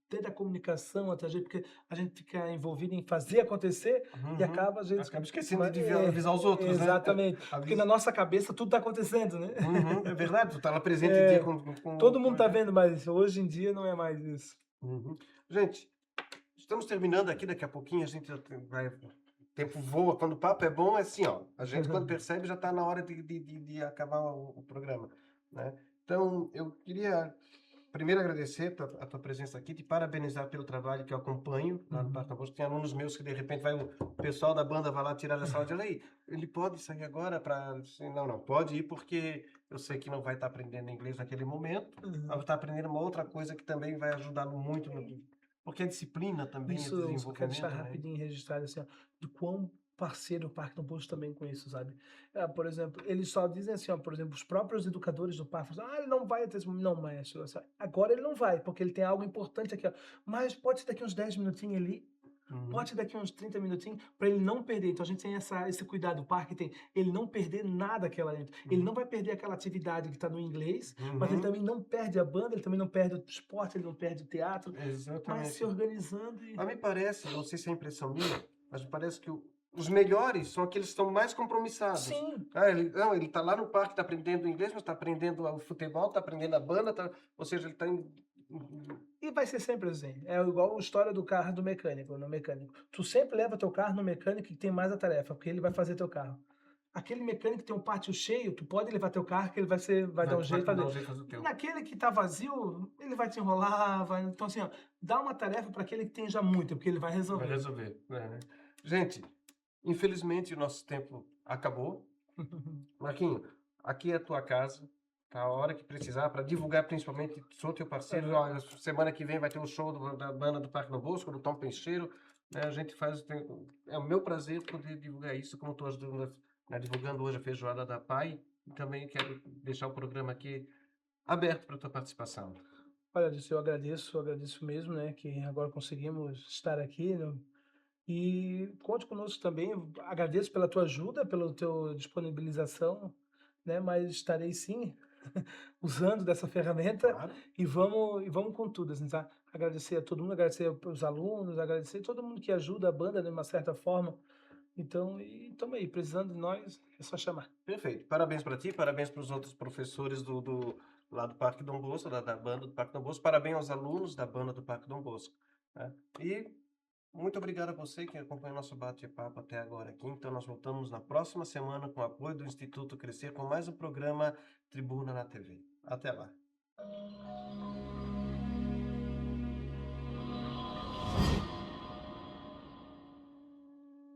desde a comunicação até a gente, porque a gente fica envolvido em fazer acontecer e Uhum. acaba, às vezes, Acaba esquecendo de avisar os outros, né? exatamente, porque na Avisa. nossa cabeça tudo está acontecendo, né? Uhum. É verdade, tu tá lá presente em dia É, com todo o mundo está evento. vendo mais isso, hoje em dia não é mais isso. Uhum. Gente, estamos terminando aqui, daqui a pouquinho a gente vai. O tempo voa, quando o papo é bom, é assim, ó. A gente, quando percebe, já está na hora de acabar o programa, né? Então, eu queria primeiro agradecer a tua presença aqui, te parabenizar pelo trabalho que eu acompanho lá no Parque Uhum. da Bolsa. Tem alunos meus que, de repente, o pessoal da banda vai lá tirar da sala de aula aí. Ele pode sair agora para... Não, não, pode ir porque eu sei que não vai estar aprendendo inglês naquele momento, mas vai Uhum. estar aprendendo uma outra coisa que também vai ajudá-lo muito porque a disciplina também é Isso eu só quero deixar desenvolvimento, né? rapidinho registrado, assim, ó, do quão parceiro o Parque do Poço também com isso, sabe? Por exemplo, eles só dizem assim, ó, por exemplo, os próprios educadores do parque falam assim, ele não vai ter esse momento. Não, maestro, assim, agora ele não vai, porque ele tem algo importante aqui, ó. Mas pode ser daqui uns 10 minutinhos ali, Uhum, pode ser daqui uns 30 minutinhos, para ele não perder. Então a gente tem esse cuidado, o parque tem, ele não perder nada aquela dentro. Ele uhum, não vai perder aquela atividade que está no inglês, mas ele uhum, também não perde a banda, ele também não perde o esporte, ele não perde o teatro, mas se exatamente. organizando e Mas me parece, não sei se é impressão minha, mas me parece que os melhores são aqueles que estão mais compromissados. sim, Ah, não, ele está lá no parque, está aprendendo inglês, mas está aprendendo o futebol, está aprendendo a banda, ou seja, ele está em... e vai ser sempre assim. É igual a história do carro do mecânico, no mecânico. Tu sempre leva teu carro no mecânico que tem mais a tarefa, porque ele vai fazer teu carro. Aquele mecânico que tem um pátio cheio, tu pode levar teu carro que ele vai dar um vai jeito de dar um fazer. jeito de fazer o teu. Naquele que tá vazio, ele vai te enrolar, vai. Então, assim, ó, dá uma tarefa para aquele que tem já muito, porque ele vai Vai resolver. resolver, né? Gente, infelizmente o nosso tempo acabou. Marquinho, aqui é a tua casa. Tá, a hora que precisar, para divulgar principalmente, sou teu parceiro. Aham. Olha, semana que vem vai ter o show da banda do Parque do Bosco, do Tom Peixeiro. Né, a gente faz. É o meu prazer poder divulgar isso, como estou ajudando, né, divulgando hoje a feijoada da Pai. E também quero deixar o programa aqui aberto para tua participação. Olha, Disse, eu agradeço mesmo, né, que agora conseguimos estar aqui, né, e conte conosco também. Agradeço pela tua ajuda, pela tua disponibilização, né, mas estarei sim usando dessa ferramenta Claro. e vamos com tudo, assim, tá? Agradecer a todo mundo, agradecer os alunos, agradecer todo mundo que ajuda a banda de uma certa forma. Então, e tamo aí, precisando de nós, é só chamar. Perfeito. Parabéns para ti, parabéns para os outros professores lá do Parque Dom Bosco, da banda do Parque Dom Bosco. Parabéns aos alunos da banda do Parque Dom Bosco. Né? E muito obrigado a você que acompanhou nosso bate-papo até agora aqui. Então, nós voltamos na próxima semana com o apoio do Instituto Crescer com mais um programa Tribuna na TV. Até lá.